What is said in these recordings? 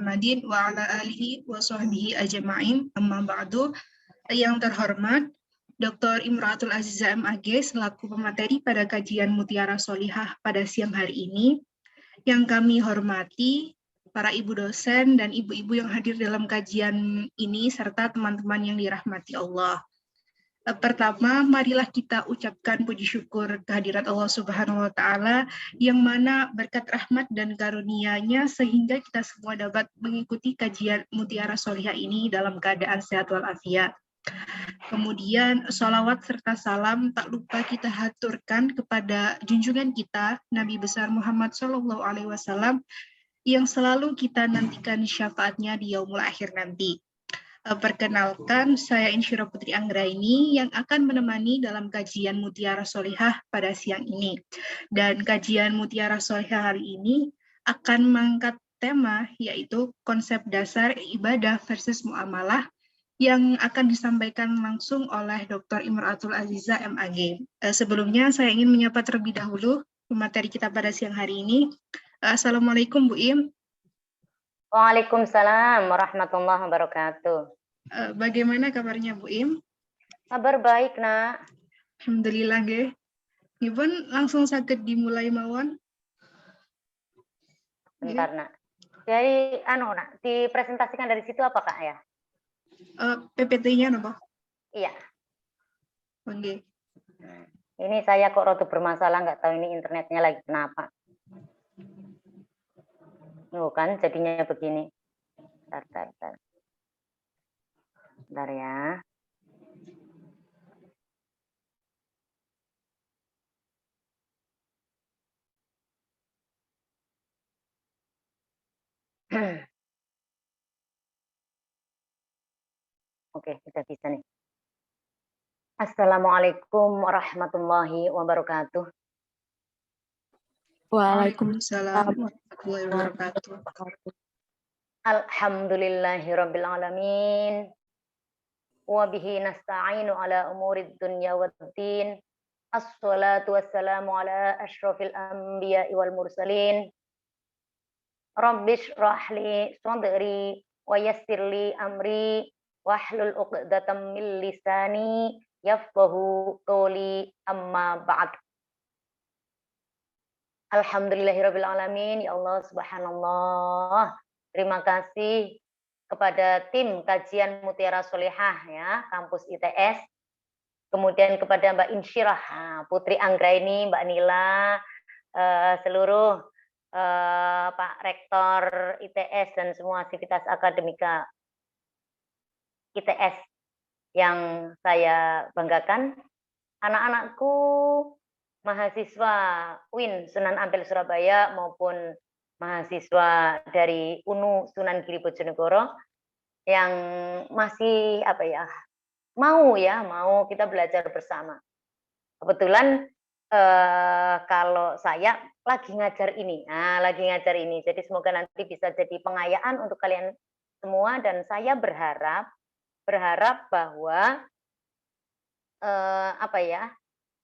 Muhammadin wa ala alihi wa sahbihi ajma'in. Amma ba'du. Yang terhormat Dr. Imratul Aziza MAG selaku pemateri pada kajian Mutiara Solihah pada siang hari ini. Yang kami hormati para ibu dosen dan ibu-ibu yang hadir dalam kajian ini serta teman-teman yang dirahmati Allah. Pertama, marilah kita ucapkan puji syukur kehadirat Allah Subhanahu wa Ta'ala, yang mana berkat rahmat dan karunia-Nya sehingga kita semua dapat mengikuti kajian Mutiara Solihah ini dalam keadaan sehat walafiat. Kemudian sholawat serta salam tak lupa kita haturkan kepada junjungan kita Nabi besar Muhammad SAW yang selalu kita nantikan syafaatnya di yaumul akhir nanti. Perkenalkan, saya Insyirah Putri Anggraini yang akan menemani dalam kajian Mutiara Solihah pada siang ini. Dan kajian Mutiara Solihah hari ini akan mengangkat tema yaitu konsep dasar ibadah versus muamalah yang akan disampaikan langsung oleh Dr. Imratul Aziza MAG. Sebelumnya saya ingin menyapa terlebih dahulu pemateri kita pada siang hari ini. Assalamualaikum Bu Im. Waalaikumsalam warahmatullahi wabarakatuh. Bagaimana kabarnya Bu Im? Kabar baik, Nak. Alhamdulillah, nggih. Nyuwun langsung saged dimulai mawon. Bentar, Nak. Dari Nak, dipresentasikan dari situ apa, Kak ya? PPT-nya napa? Iya. Oke. Ini saya kok rada bermasalah, nggak tahu ini internetnya lagi kenapa. Kan jadinya begini. Bentar. Bentar ya. Oke, udah bisa nih. Assalamualaikum warahmatullahi wabarakatuh. Waalaikumsalam warahmatullahi wabarakatuh. Alhamdulillahirabbil alamin. Wa bihi nasta'inu ala umurid dunya waddin. Assalatu wassalamu ala asyrafil anbiya'i wal mursalin. Rabbish rahli sadri wa yassirli amri wahlul 'uqdatam min lisani yafqahu qawli amma ba'd. Alhamdulillahirabbil alamin, ya Allah subhanallah. Terima kasih kepada tim kajian Mutiara Solihah ya, kampus ITS. Kemudian kepada Mbak Insyirah Putri Anggraini, Mbak Nila, seluruh Pak Rektor ITS dan semua aktivitas akademika ITS yang saya banggakan. Anak-anakku mahasiswa UIN Sunan Ampel Surabaya maupun mahasiswa dari UNU Sunan Giri Bojonegoro yang masih mau kita belajar bersama. Kebetulan kalau saya lagi ngajar ini. Jadi semoga nanti bisa jadi pengayaan untuk kalian semua, dan saya berharap bahwa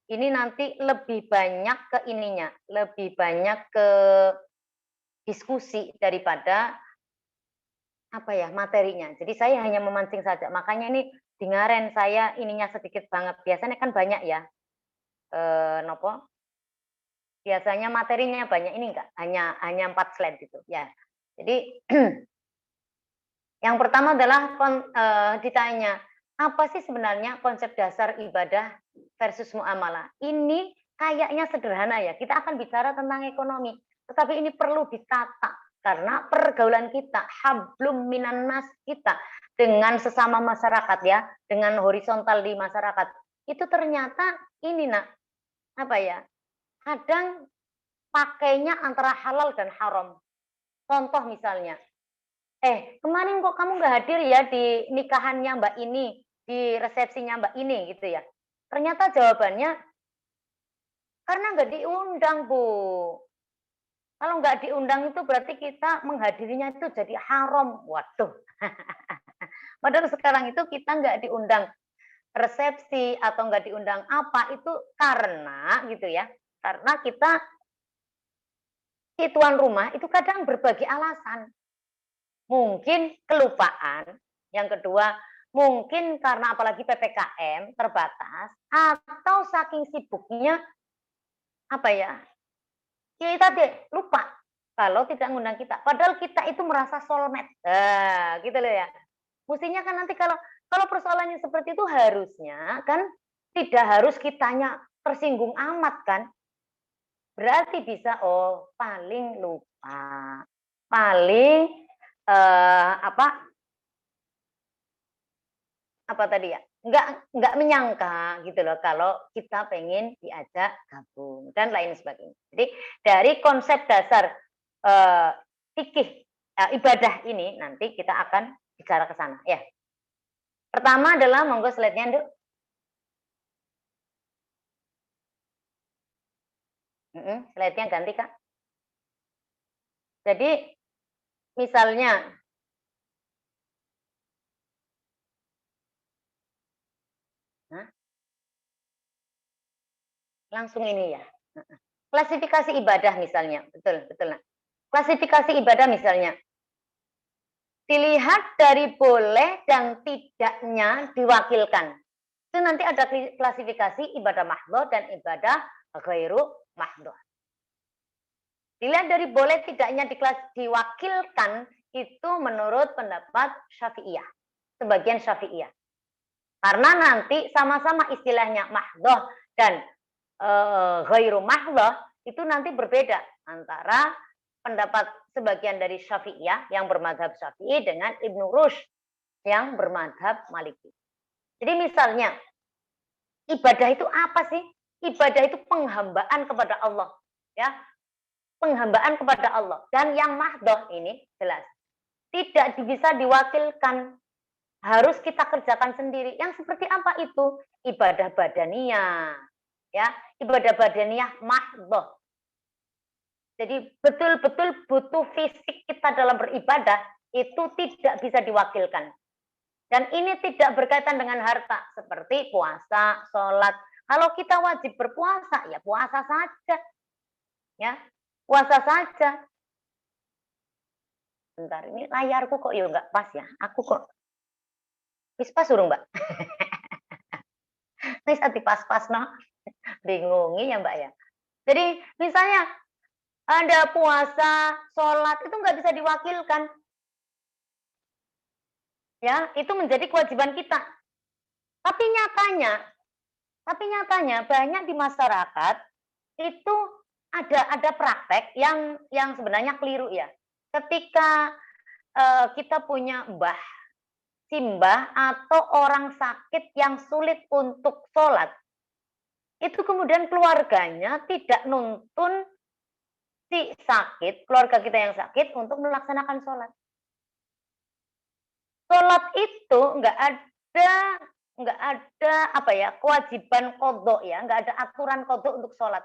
ini nanti lebih banyak lebih banyak ke diskusi daripada materinya. Jadi saya hanya memancing saja. Makanya ini dingaren saya ininya sedikit banget. Biasanya kan banyak ya. Biasanya materinya banyak, ini enggak, hanya 4 slide gitu ya. Jadi yang pertama adalah ditanya, apa sih sebenarnya konsep dasar ibadah versus muamalah? Ini kayaknya sederhana ya. Kita akan bicara tentang ekonomi, tetapi ini perlu ditata karena pergaulan kita, hablum minan nas kita dengan sesama masyarakat ya, dengan horizontal di masyarakat. Itu ternyata ini kadang pakainya antara halal dan haram. Contoh misalnya, kemarin kok kamu nggak hadir ya di nikahannya Mbak ini, di resepsinya Mbak ini gitu ya. Ternyata jawabannya karena nggak diundang, Bu. Kalau nggak diundang itu berarti kita menghadirinya itu jadi haram. Waduh. Padahal sekarang itu kita nggak diundang resepsi atau nggak diundang apa itu karena gitu ya. Karena kita tuan rumah itu kadang berbagi alasan. mungkin kelupaan, yang kedua mungkin karena apalagi PPKM terbatas, atau saking sibuknya apa ya, kita lupa kalau tidak ngundang kita. Padahal kita itu merasa soulmate. Gitu loh ya. Mestinya kan nanti kalau persoalannya seperti itu harusnya kan tidak harus kitanya tersinggung amat kan. Berarti bisa paling lupa. Paling apa tadi ya? Nggak menyangka gitu loh kalau kita pengen diajak gabung dan lain sebagainya. Jadi dari konsep dasar fikih ibadah ini nanti kita akan bicara ke sana ya. Pertama adalah monggo slide-nya, Nduk. Slide-nya ganti, Kak. Jadi misalnya langsung ini ya. Klasifikasi ibadah misalnya, betul. Nah. Klasifikasi ibadah misalnya. Dilihat dari boleh dan tidaknya diwakilkan. Itu nanti ada klasifikasi ibadah mahdhah dan ibadah ghairu mahdhah. Dilihat dari boleh tidaknya diwakilkan itu menurut pendapat Syafi'iyah, sebagian Syafi'iyah. Karena nanti sama-sama istilahnya mahdhah dan ghairu mahdhah itu nanti berbeda antara pendapat sebagian dari Syafi'iyah yang bermadhab Syafi'i dengan Ibnu Rushd yang bermadhab Maliki. Jadi misalnya ibadah itu apa sih? Ibadah itu penghambaan kepada Allah, ya. Penghambaan kepada Allah. Dan yang mahdhah ini jelas tidak bisa diwakilkan, harus kita kerjakan sendiri. Yang seperti apa itu? Ibadah badaniyah, ya. Ibadah badaniyah mahdhah. Jadi betul-betul butuh fisik kita dalam beribadah itu tidak bisa diwakilkan. Dan ini tidak berkaitan dengan harta seperti puasa, sholat. Kalau kita wajib berpuasa, ya puasa saja. Ya, puasa saja. Bentar, ini layarku kok ya nggak pas ya. Aku kok wis pas urung, Mbak. Wis ati pas-pas no. Bingungi ya, Mbak ya. Jadi misalnya Anda puasa, sholat itu nggak bisa diwakilkan. Ya, itu menjadi kewajiban kita. Tapi nyatanya banyak di masyarakat itu ada praktek yang sebenarnya keliru ya. Ketika kita punya mbah, simbah atau orang sakit yang sulit untuk sholat, itu kemudian keluarganya tidak nuntun si sakit, keluarga kita yang sakit untuk melaksanakan sholat. Sholat itu nggak ada apa ya kewajiban qadha ya, nggak ada aturan qadha untuk sholat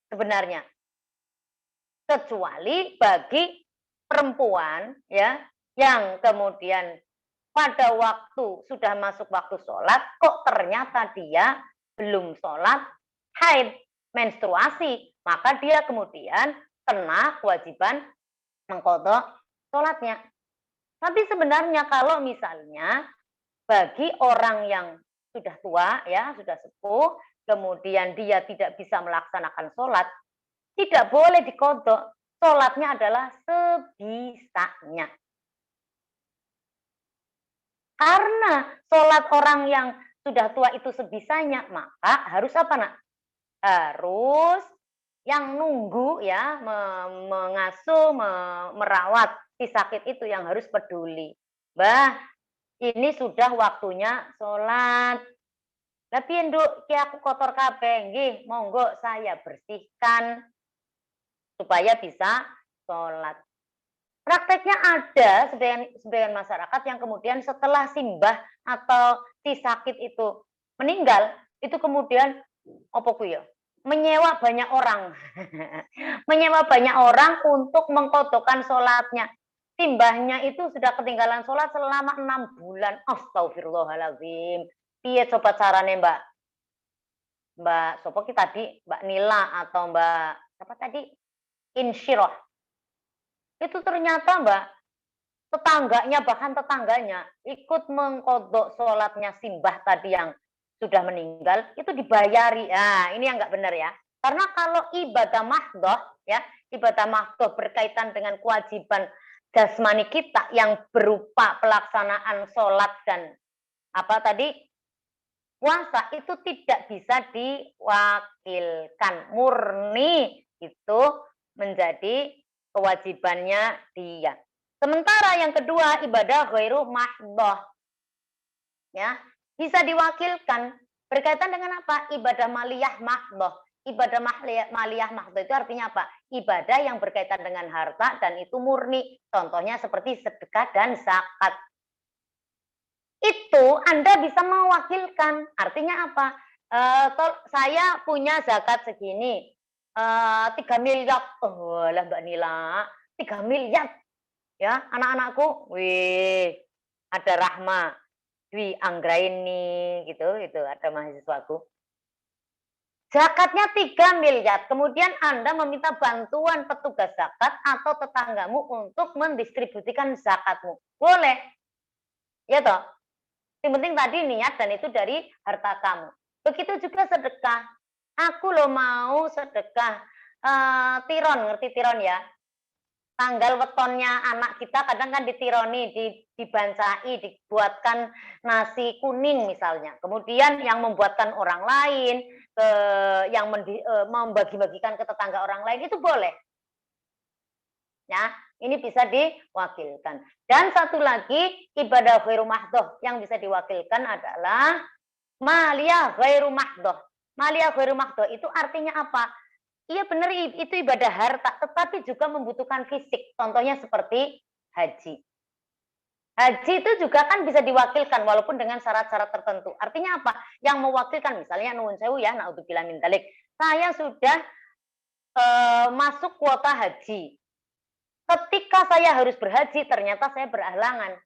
sebenarnya, kecuali bagi perempuan ya yang kemudian pada waktu sudah masuk waktu sholat kok ternyata dia belum sholat, haid, menstruasi, maka dia kemudian kena kewajiban mengqadha sholatnya. Tapi sebenarnya kalau misalnya bagi orang yang sudah tua ya, sudah sepuh, kemudian dia tidak bisa melaksanakan sholat, tidak boleh diqadha. Sholatnya adalah sebisanya. Karena sholat orang yang sudah tua itu sebisanya, maka harus apa nak? Harus yang nunggu ya, mengasuh, merawat si sakit itu yang harus peduli. Mbah, ini sudah waktunya sholat. Tapi nduk, ki aku kotor kabeh, nggih, monggo saya bersihkan supaya bisa sholat. Prakteknya ada sebagian masyarakat yang kemudian setelah simbah atau si sakit itu meninggal, itu kemudian apa ku ya? Menyewa banyak orang. Menyewa banyak orang untuk mengqadhakan sholatnya. Simbahnya itu sudah ketinggalan sholat selama 6 bulan. Astagfirullahaladzim. Piye coba carane Mbak? Mbak sopo ki tadi? Mbak Nila atau Mbak apa tadi? Insyirah. itu ternyata Mbak, bahkan tetangganya ikut mengkodok sholatnya simbah tadi yang sudah meninggal, itu dibayari. Nah, ini yang nggak benar ya. Karena kalau ibadah mahdoh, ya, ibadah mahdoh berkaitan dengan kewajiban jasmani kita yang berupa pelaksanaan sholat dan apa tadi, puasa, itu tidak bisa diwakilkan. Murni itu menjadi kewajibannya dia. Sementara yang kedua, ibadah ghairu mahdoh, ya, bisa diwakilkan berkaitan dengan apa? Ibadah maliyah mahdoh. Ibadah maliyah mahdoh itu artinya apa? Ibadah yang berkaitan dengan harta dan itu murni. Contohnya seperti sedekah dan zakat. Itu Anda bisa mewakilkan. Artinya apa? Saya punya zakat segini, 3 miliar. Oh lah Mbak Nila, 3 miliar. Ya, anak-anakku, wih, ada Rahma, Dwi Anggraini, gitu, itu ada mahasiswaku. Zakatnya 3 miliar, kemudian Anda meminta bantuan petugas zakat atau tetanggamu untuk mendistribusikan zakatmu. Boleh. Ya toh? Yang penting tadi niat dan itu dari harta kamu. Begitu juga sedekah. Aku loh mau sedekah. Tiron, ngerti tiron ya? Tanggal wetonnya anak kita kadang kan ditironi, dibancai, dibuatkan nasi kuning misalnya. Kemudian yang membuatkan orang lain, yang membagi-bagikan ke tetangga orang lain itu boleh. Ya, ini bisa diwakilkan. Dan satu lagi ibadah ghairu mahdoh yang bisa diwakilkan adalah maliyah ghairu mahdoh. Maliyah ghairu mahdoh itu artinya apa? Iya benar, itu ibadah harta, tetapi juga membutuhkan fisik. Contohnya seperti haji. Haji itu juga kan bisa diwakilkan walaupun dengan syarat-syarat tertentu. Artinya apa? Yang mewakilkan misalnya nuwun sewu ya, naudzubillah min dzalik. Saya sudah masuk kuota haji. Ketika saya harus berhaji, ternyata saya berhalangan.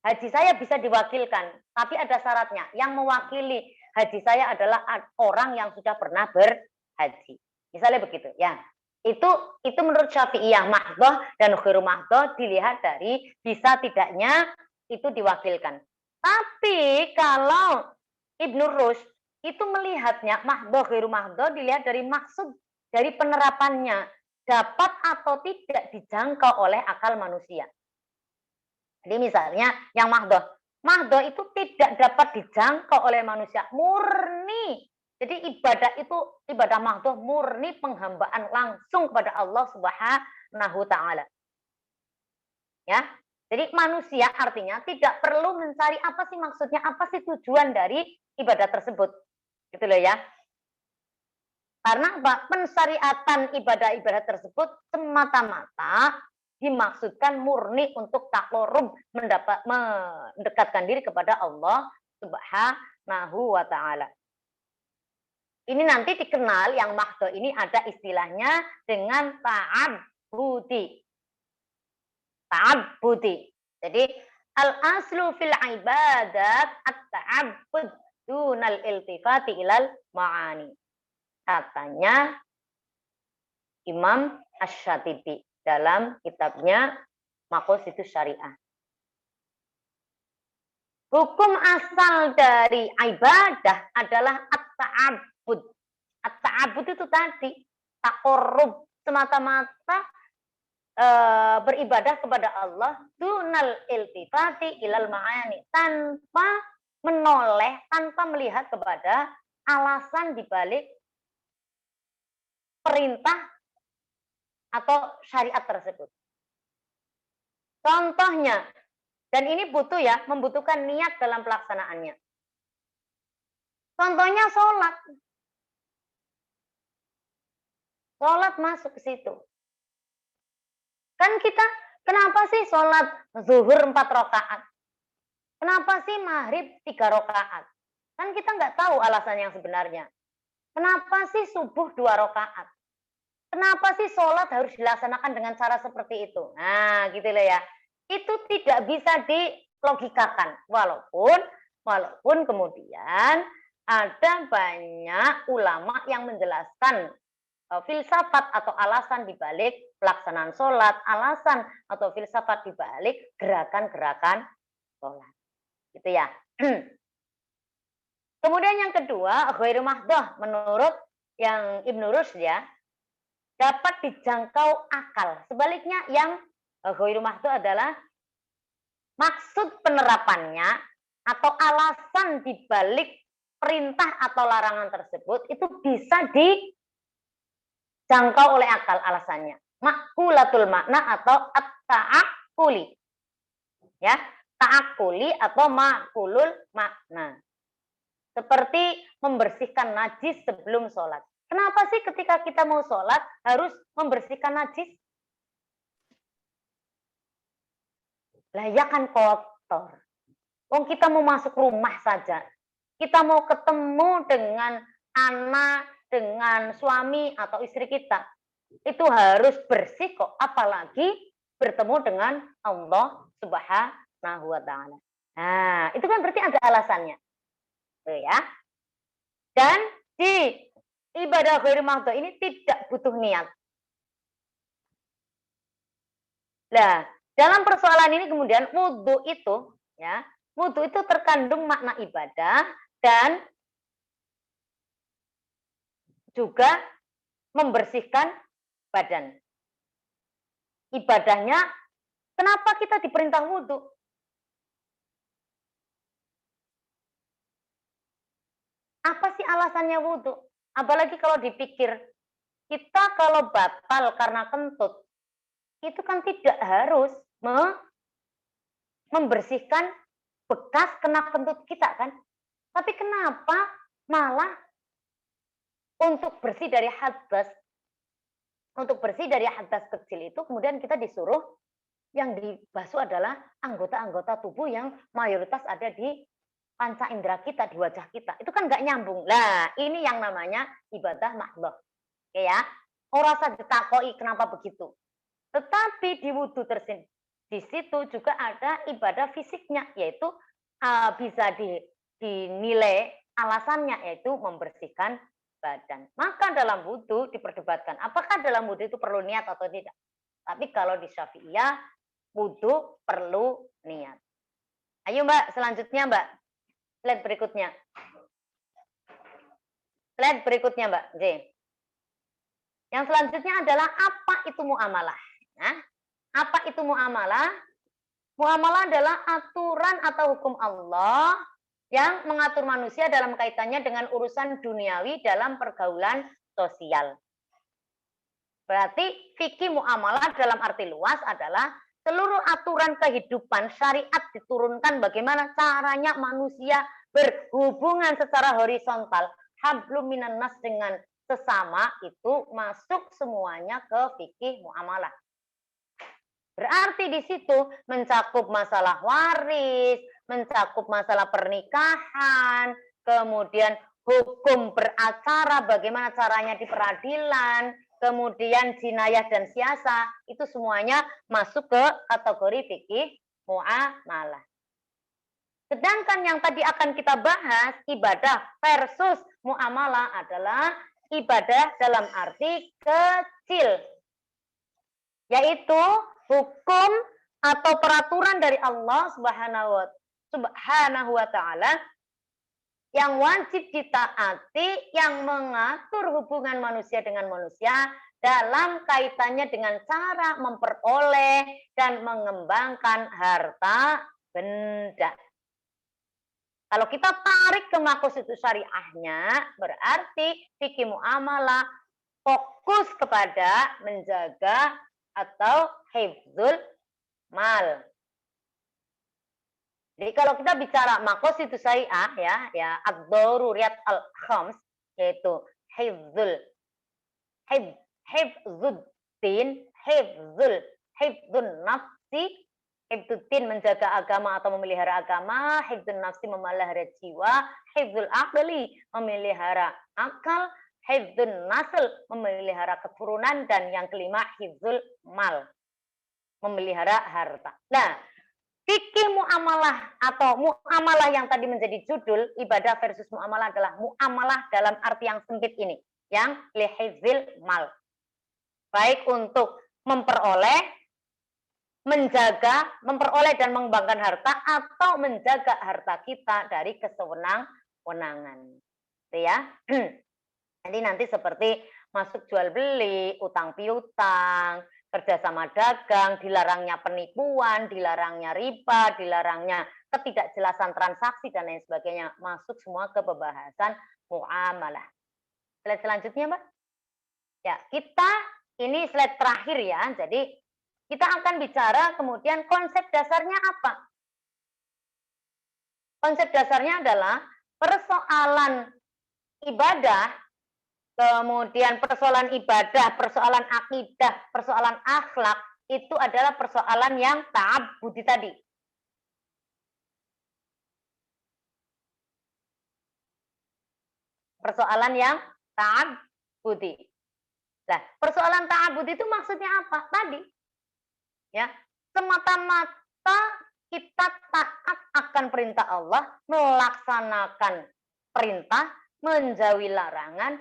Haji saya bisa diwakilkan, tapi ada syaratnya. Yang mewakili haji saya adalah orang yang sudah pernah berhaji. Misalnya begitu, ya. Itu menurut Syafi'iyah mahdoh dan ghairu mahdoh dilihat dari bisa tidaknya itu diwakilkan. Tapi kalau Ibnu Rushd itu melihatnya mahdoh ghairu mahdoh dilihat dari maksud dari penerapannya, dapat atau tidak dijangkau oleh akal manusia. Jadi misalnya yang mahdoh itu tidak dapat dijangkau oleh manusia, murni. Jadi ibadah mahdoh murni penghambaan langsung kepada Allah Subhanahu Ta'ala. Ya, jadi manusia artinya tidak perlu mencari apa sih maksudnya, apa sih tujuan dari ibadah tersebut, gitu loh ya. Karena apa? Pensyariatan ibadah-ibadah tersebut semata-mata dimaksudkan murni untuk takorub, mendekatkan diri kepada Allah Subhanahu wa Ta'ala. Ini nanti dikenal yang mahdoh ini ada istilahnya dengan ta'abbudi. Ta'abbudi. Jadi al-aslu fil ibadat at-ta'abbud dunal iltifati ilal ma'ani. Katanya Imam Asy-Syatibi dalam kitabnya Maqasidus Syariah. Hukum asal dari ibadah adalah at-ta'abbud. At-ta'abbud itu tadi takorub, semata-mata beribadah kepada Allah dunal iltifati ilal ma'ani, tanpa menoleh, tanpa melihat kepada alasan dibalik perintah atau syariat tersebut. Contohnya, dan ini membutuhkan niat dalam pelaksanaannya. Contohnya sholat. Sholat masuk ke situ. Kan kita, kenapa sih sholat zuhur 4 rakaat? Kenapa sih maghrib 3 rakaat? Kan kita nggak tahu alasan yang sebenarnya. Kenapa sih subuh 2 rakaat? Kenapa sih sholat harus dilaksanakan dengan cara seperti itu? Nah, gitu loh ya. Itu tidak bisa dilogikakan. Walaupun kemudian ada banyak ulama yang menjelaskan filsafat atau alasan dibalik pelaksanaan sholat, alasan atau filsafat di balik gerakan-gerakan sholat. Gitu ya. Kemudian yang kedua, ghairu mahdhah menurut yang Ibnu Rushd ya, dapat dijangkau akal. Sebaliknya yang ghairu mahdhah adalah maksud penerapannya atau alasan di balik perintah atau larangan tersebut itu bisa dijangkau oleh akal alasannya. Ma'kulatul makna atau at-ta'akuli. Ya, ta'akuli atau ma'kulul makna. Seperti membersihkan najis sebelum sholat. Kenapa sih ketika kita mau sholat harus membersihkan najis? Lah ya kan kotor. Wong kita mau masuk rumah saja. Kita mau ketemu dengan anak, dengan suami atau istri kita. Itu harus bersih kok. Apalagi bertemu dengan Allah Subhanahu wa ta'ala. Nah, itu kan berarti ada alasannya. Tuh ya. Dan di ibadah ghairu mahdhah ini tidak butuh niat. Nah, dalam persoalan ini kemudian wudhu itu ya, wudhu itu terkandung makna ibadah dan juga membersihkan badan. Ibadahnya, kenapa kita diperintah wudhu? Apa sih alasannya wudhu? Apalagi kalau dipikir, kita kalau batal karena kentut, itu kan tidak harus membersihkan bekas kena kentut kita kan. Tapi kenapa malah untuk bersih dari hadas, untuk bersih dari hadas kecil itu kemudian kita disuruh yang dibasuh adalah anggota-anggota tubuh yang mayoritas ada di panca indera kita, di wajah kita. Itu kan nggak nyambung. Nah, ini yang namanya ibadah mahdhah. Oke ya. Ora usah ditakoi kenapa begitu. Tetapi di wudhu tersebut di situ juga ada ibadah fisiknya, yaitu bisa dinilai alasannya, yaitu membersihkan badan. Maka dalam wudhu diperdebatkan, apakah dalam wudhu itu perlu niat atau tidak. Tapi kalau di Syafi'iyah, wudhu perlu niat. Ayo Mbak, selanjutnya Mbak. Slide berikutnya. Slide berikutnya Mbak J. Yang selanjutnya adalah apa itu muamalah. Nah, apa itu muamalah? Muamalah adalah aturan atau hukum Allah yang mengatur manusia dalam kaitannya dengan urusan duniawi dalam pergaulan sosial. Berarti fikih muamalah dalam arti luas adalah seluruh aturan kehidupan syariat diturunkan bagaimana caranya manusia berhubungan secara horizontal. Hablum minan nas dengan sesama itu masuk semuanya ke fikih muamalah. Berarti di situ mencakup masalah waris, mencakup masalah pernikahan, kemudian hukum beracara, bagaimana caranya di peradilan, kemudian jinayah dan siasa, itu semuanya masuk ke kategori fikih muamalah. Sedangkan yang tadi akan kita bahas, ibadah versus muamalah adalah ibadah dalam arti kecil, yaitu hukum atau peraturan dari Allah Subhanahu wa ta'ala yang wajib ditaati, yang mengatur hubungan manusia dengan manusia dalam kaitannya dengan cara memperoleh dan mengembangkan harta benda. Kalau kita tarik ke makosid syariahnya, berarti fikih muamalah fokus kepada menjaga atau hifdzul mal. Jadi kalau kita bicara makosid syariah ya ad-daruriyat al-khams, yaitu hifdzul din, hifdzun nafsi, hifdzuddin menjaga agama atau memelihara agama, hifdzun nafsi memelihara jiwa, hifdzul aqli memelihara akal, hifdzun nasl memelihara keturunan, dan yang kelima hifdzul mal memelihara harta. Nah, fikih muamalah atau muamalah yang tadi menjadi judul ibadah versus muamalah adalah muamalah dalam arti yang sempit ini, yang lihifdzil mal. Baik untuk memperoleh, menjaga, memperoleh dan mengembangkan harta, atau menjaga harta kita dari kesewenang-wenangan. Gitu ya. Jadi nanti seperti masuk jual beli, utang piutang, kerjasama dagang, dilarangnya penipuan, dilarangnya riba, dilarangnya ketidakjelasan transaksi dan lain sebagainya, masuk semua ke pembahasan muamalah. Slide selanjutnya, Mbak. Ya, kita ini slide terakhir ya. Jadi kita akan bicara kemudian konsep dasarnya apa? Konsep dasarnya adalah persoalan ibadah, kemudian persoalan ibadah, persoalan akidah, persoalan akhlak, itu adalah persoalan yang ta'abbudi tadi. Persoalan yang ta'abbudi. Nah, persoalan ta'abbudi itu maksudnya apa? Tadi, ya, semata-mata kita taat akan perintah Allah, melaksanakan perintah, menjauhi larangan,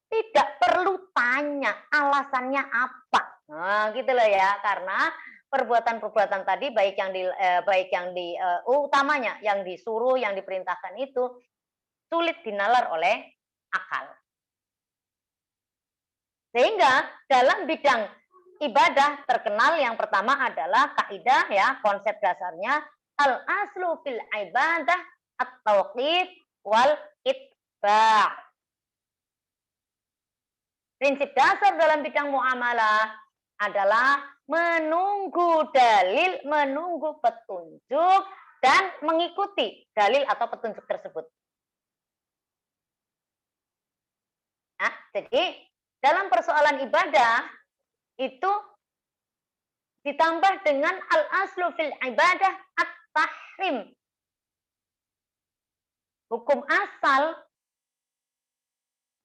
tidak perlu tanya alasannya apa. Nah, gitu loh ya, karena perbuatan-perbuatan tadi baik yang utamanya yang disuruh, yang diperintahkan itu sulit dinalar oleh akal. Sehingga dalam bidang ibadah terkenal yang pertama adalah kaidah ya, konsep dasarnya al aslu fil ibadah at-tauqif wal itba'. Prinsip dasar dalam bidang muamalah adalah menunggu dalil, menunggu petunjuk, dan mengikuti dalil atau petunjuk tersebut. Nah, jadi dalam persoalan ibadah itu ditambah dengan al-aslu fil ibadah at-tahrim. Hukum asal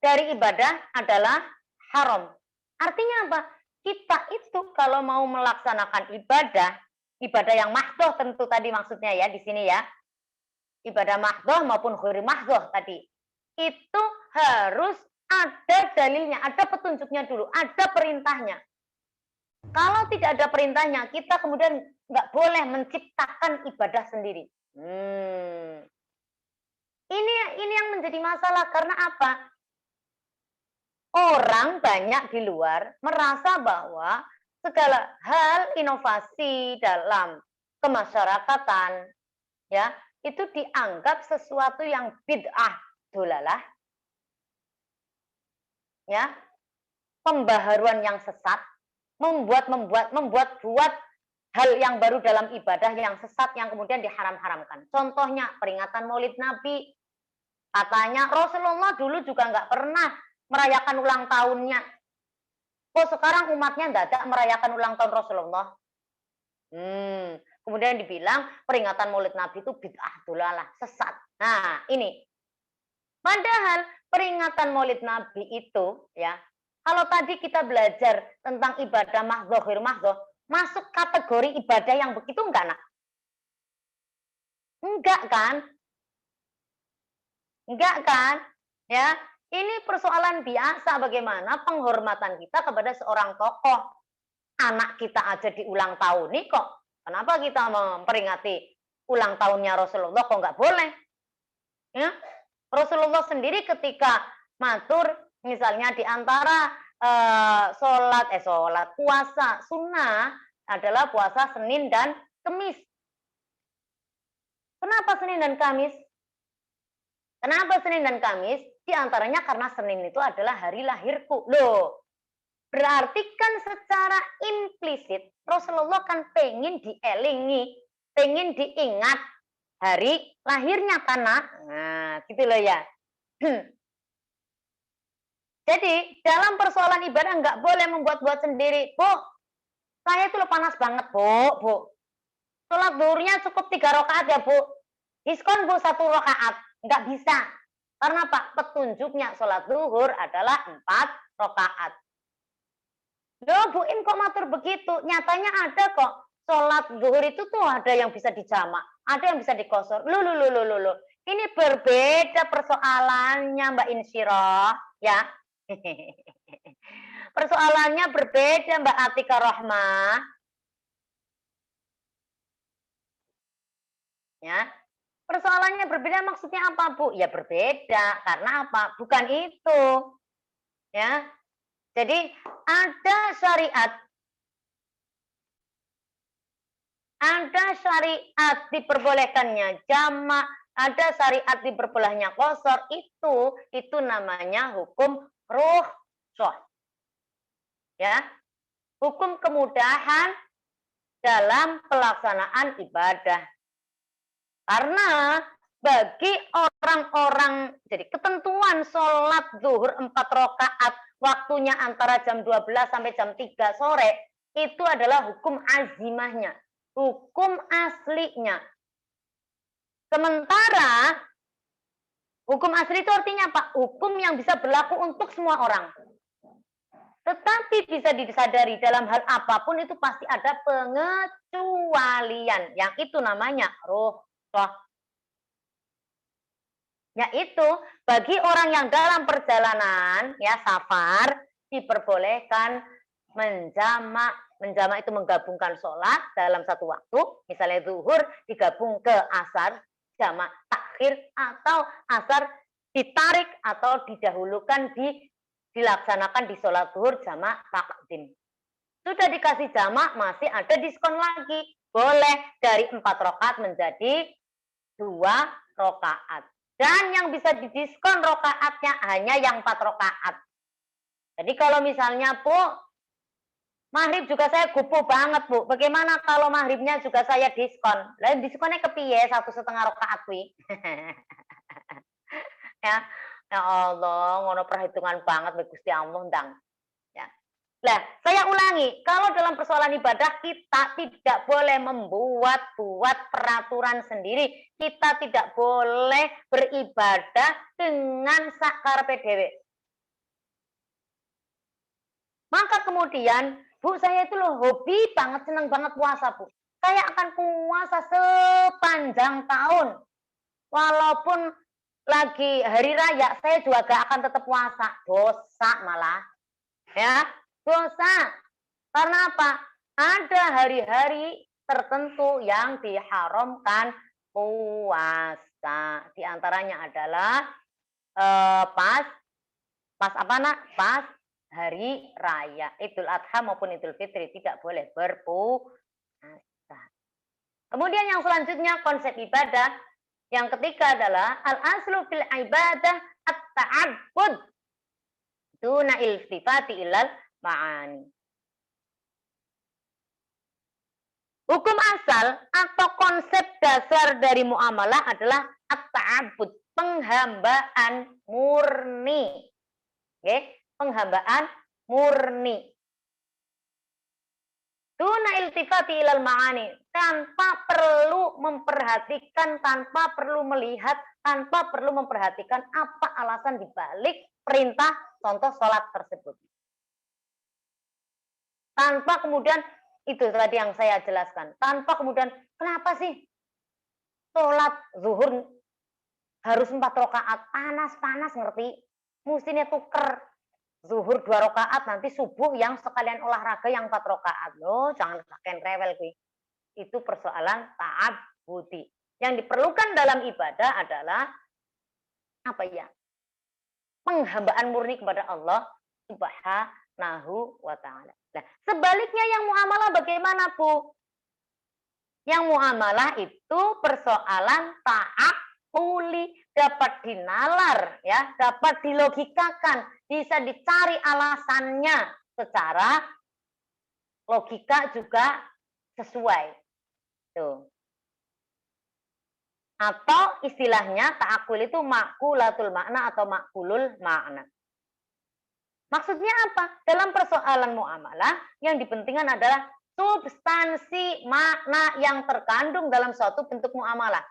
dari ibadah adalah haram. Artinya apa? Kita itu kalau mau melaksanakan ibadah yang mahdoh tentu tadi maksudnya ya di sini ya. Ibadah mahdoh maupun ghairi mahdoh tadi. Itu harus ada dalilnya, ada petunjuknya dulu, ada perintahnya. Kalau tidak ada perintahnya, kita kemudian nggak boleh menciptakan ibadah sendiri. Ini yang menjadi masalah karena apa? Orang banyak di luar merasa bahwa segala hal inovasi dalam kemasyarakatan ya itu dianggap sesuatu yang bid'ah dolalah ya, pembaharuan yang sesat, membuat hal yang baru dalam ibadah yang sesat yang kemudian diharam-haramkan. Contohnya peringatan Maulid Nabi, katanya Rasulullah dulu juga nggak pernah merayakan ulang tahunnya. Kok sekarang umatnya dadak merayakan ulang tahun Rasulullah? Kemudian dibilang peringatan Maulid Nabi itu bid'ah dolalah, sesat. Nah, ini. Padahal peringatan Maulid Nabi itu ya, kalau tadi kita belajar tentang ibadah mahdhoh, ghair mahdhoh, masuk kategori ibadah yang begitu enggak, Nak? Enggak kan? Enggak kan? Ya, ini persoalan biasa bagaimana penghormatan kita kepada seorang tokoh. Anak kita aja di ulang tahun nih kok. Kenapa kita memperingati ulang tahunnya Rasulullah kok nggak boleh? Ya, Rasulullah sendiri ketika matur misalnya di antara sholat puasa sunnah adalah puasa Senin dan Kamis. Kenapa Senin dan Kamis? Kenapa Senin dan Kamis? Di antaranya karena Senin itu adalah hari lahirku. Loh, berarti kan secara implisit Rasulullah kan pengen dielingi, pengen diingat hari lahirnya tanah. Nah, gitu loh ya. Jadi dalam persoalan ibadah nggak boleh membuat-buat sendiri. Bu, saya itu panas banget, Bu. Sholat zuhurnya cukup 3 rakaat ya, Bu. Diskon, Bu, 1 rakaat. Nggak bisa. Karena Pak, petunjuknya sholat zuhur adalah 4 rakaat. Loh, Bu Im kok matur begitu? Nyatanya ada kok. Sholat zuhur itu tuh ada yang bisa dijamak, ada yang bisa dikosor. Loh. Ini berbeda persoalannya Mbak Insyirah, ya. persoalannya berbeda Mbak Atika Rohmah. Ya, persoalannya berbeda maksudnya apa, Bu? Ya berbeda, karena apa? Bukan itu. Ya. Jadi ada syariat diperbolehkannya jamak, ada syariat diperbolehkannya qasar, itu namanya hukum rukhsah. Ya. Hukum kemudahan dalam pelaksanaan ibadah. Karena bagi orang-orang, jadi ketentuan sholat zuhur 4 rakaat, waktunya antara jam 12 sampai jam 3 sore, itu adalah hukum azimahnya, hukum aslinya. Sementara, hukum asli itu artinya apa? Hukum yang bisa berlaku untuk semua orang. Tetapi bisa disadari dalam hal apapun itu pasti ada pengecualian, yang itu namanya rukhsah. Yaitu bagi orang yang dalam perjalanan, ya safar, diperbolehkan menjamak. Menjamak itu menggabungkan sholat dalam satu waktu, misalnya zuhur digabung ke asar, jamak takhir, atau asar ditarik atau didahulukan dilaksanakan di sholat zuhur jamak takdim. Sudah dikasih jamak, masih ada diskon lagi. Boleh dari 4 rakaat menjadi 2 rakaat. Dan yang bisa didiskon rakaatnya hanya yang 4 rakaat. Jadi kalau misalnya, Bu, maghrib juga saya gupu banget, Bu. Bagaimana kalau maghribnya juga saya diskon? Lalu diskonnya kepiye 1,5 rakaat, wi? Ya, ya Allah, ngono perhitungan banget Gusti Allah ndang. Ya. Nah, saya ulangi, kalau dalam persoalan ibadah kita tidak boleh membuat peraturan sendiri. Kita tidak boleh beribadah dengan sakar PDW. Maka kemudian, Bu, saya itu loh hobi banget, senang banget puasa, Bu. Saya akan puasa sepanjang tahun. Walaupun lagi hari raya, saya juga gak akan tetap puasa. Dosa malah. Ya, dosa. Karena apa? Ada hari-hari tertentu yang diharamkan puasa. Di antaranya adalah pas apa nak? Pas hari raya Idul Adha maupun Idul Fitri tidak boleh berpuasa. Kemudian yang selanjutnya konsep ibadah. Yang ketiga adalah al-aslu fil ibadah at-ta'abbud duna iltifati ilal ma'ani. Hukum asal atau konsep dasar dari muamalah adalah at-ta'abbud, penghambaan murni. Oke, penghambaan murni. Duna iltifati ilal ma'ani, tanpa perlu memperhatikan, tanpa perlu melihat, tanpa perlu memperhatikan apa alasan dibalik perintah contoh sholat tersebut. Tanpa kemudian, itu tadi yang saya jelaskan, tanpa kemudian kenapa sih sholat zuhur harus 4 rakaat, panas-panas ngerti, mestinya tuker. Zuhur 2 rakaat, nanti subuh yang sekalian olahraga yang 4 rakaat. Loh, jangan pakai rewel kuy. Itu persoalan ta'abbudi. Yang diperlukan dalam ibadah adalah apa ya? Penghambaan murni kepada Allah Subhanahu wa taala. Nah, sebaliknya yang muamalah bagaimana, Bu? Yang muamalah itu persoalan ta'aqquli, dapat dinalar ya, dapat dilogikakan, bisa dicari alasannya secara logika juga sesuai. Tuh. Atau istilahnya ta'akul itu makulatul makna atau makulul makna. Maksudnya apa? Dalam persoalan muamalah yang dipentingkan adalah substansi makna yang terkandung dalam suatu bentuk muamalah.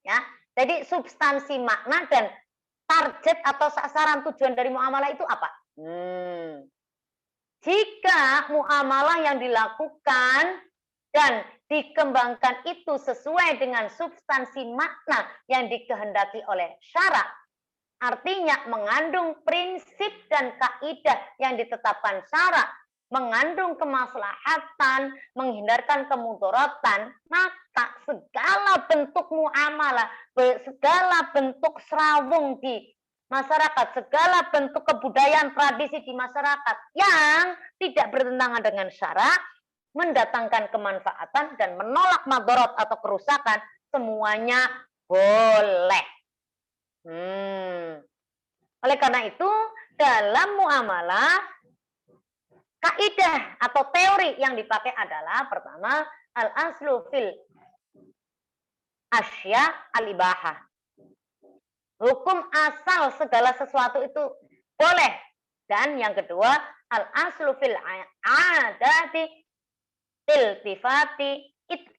Ya, jadi substansi makna dan target atau sasaran tujuan dari muamalah itu apa? Jika muamalah yang dilakukan dan dikembangkan itu sesuai dengan substansi makna yang dikehendaki oleh syarak Artinya mengandung prinsip dan kaidah yang ditetapkan syara, mengandung kemaslahatan, menghindarkan kemudaratan, maka segala bentuk muamalah, segala bentuk serawung di masyarakat, segala bentuk kebudayaan tradisi di masyarakat yang tidak bertentangan dengan syara, mendatangkan kemanfaatan dan menolak madorot atau kerusakan, semuanya boleh. Oleh karena itu, dalam muamalah, kaidah atau teori yang dipakai adalah pertama, al-aslu fil asya al-ibahah. Hukum asal segala sesuatu itu boleh. Dan yang kedua, al-aslu fil adati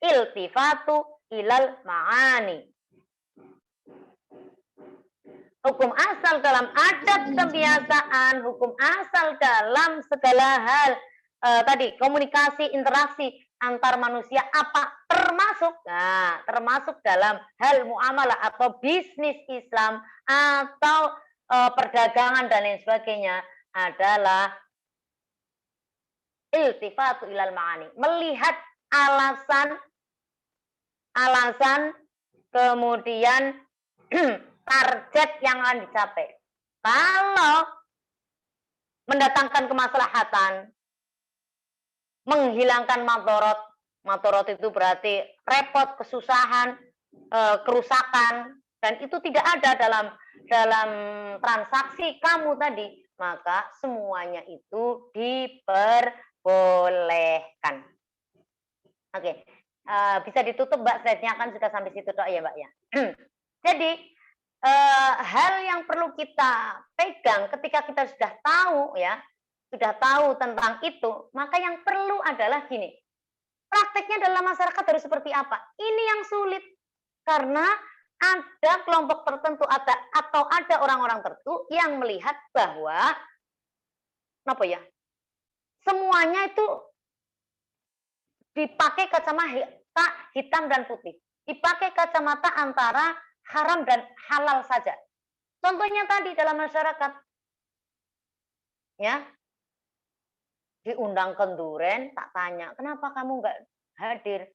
iltifatu ilal ma'ani. Hukum asal dalam adat kebiasaan, hukum asal dalam segala hal, tadi komunikasi, interaksi antar manusia apa termasuk dalam hal muamalah atau bisnis Islam atau perdagangan dan lain sebagainya adalah iltifatu ilal ma'ani, melihat alasan kemudian target yang akan dicapai. Kalau mendatangkan kemaslahatan, menghilangkan madorot itu berarti repot, kesusahan, kerusakan, dan itu tidak ada dalam transaksi kamu tadi, maka semuanya itu diperbolehkan. Oke, bisa ditutup Mbak, slide-nya kan sudah sampai situ ya Mbak ya. Jadi hal yang perlu kita pegang ketika kita sudah tahu tentang itu, maka yang perlu adalah gini, prakteknya dalam masyarakat harus seperti apa? Ini yang sulit, karena ada kelompok tertentu atau ada orang-orang tertentu yang melihat bahwa semuanya itu dipakai kacamata hitam dan putih, dipakai kacamata antara haram dan halal saja. Contohnya tadi dalam masyarakat, ya, diundang ke Duren, tak tanya, kenapa kamu nggak hadir?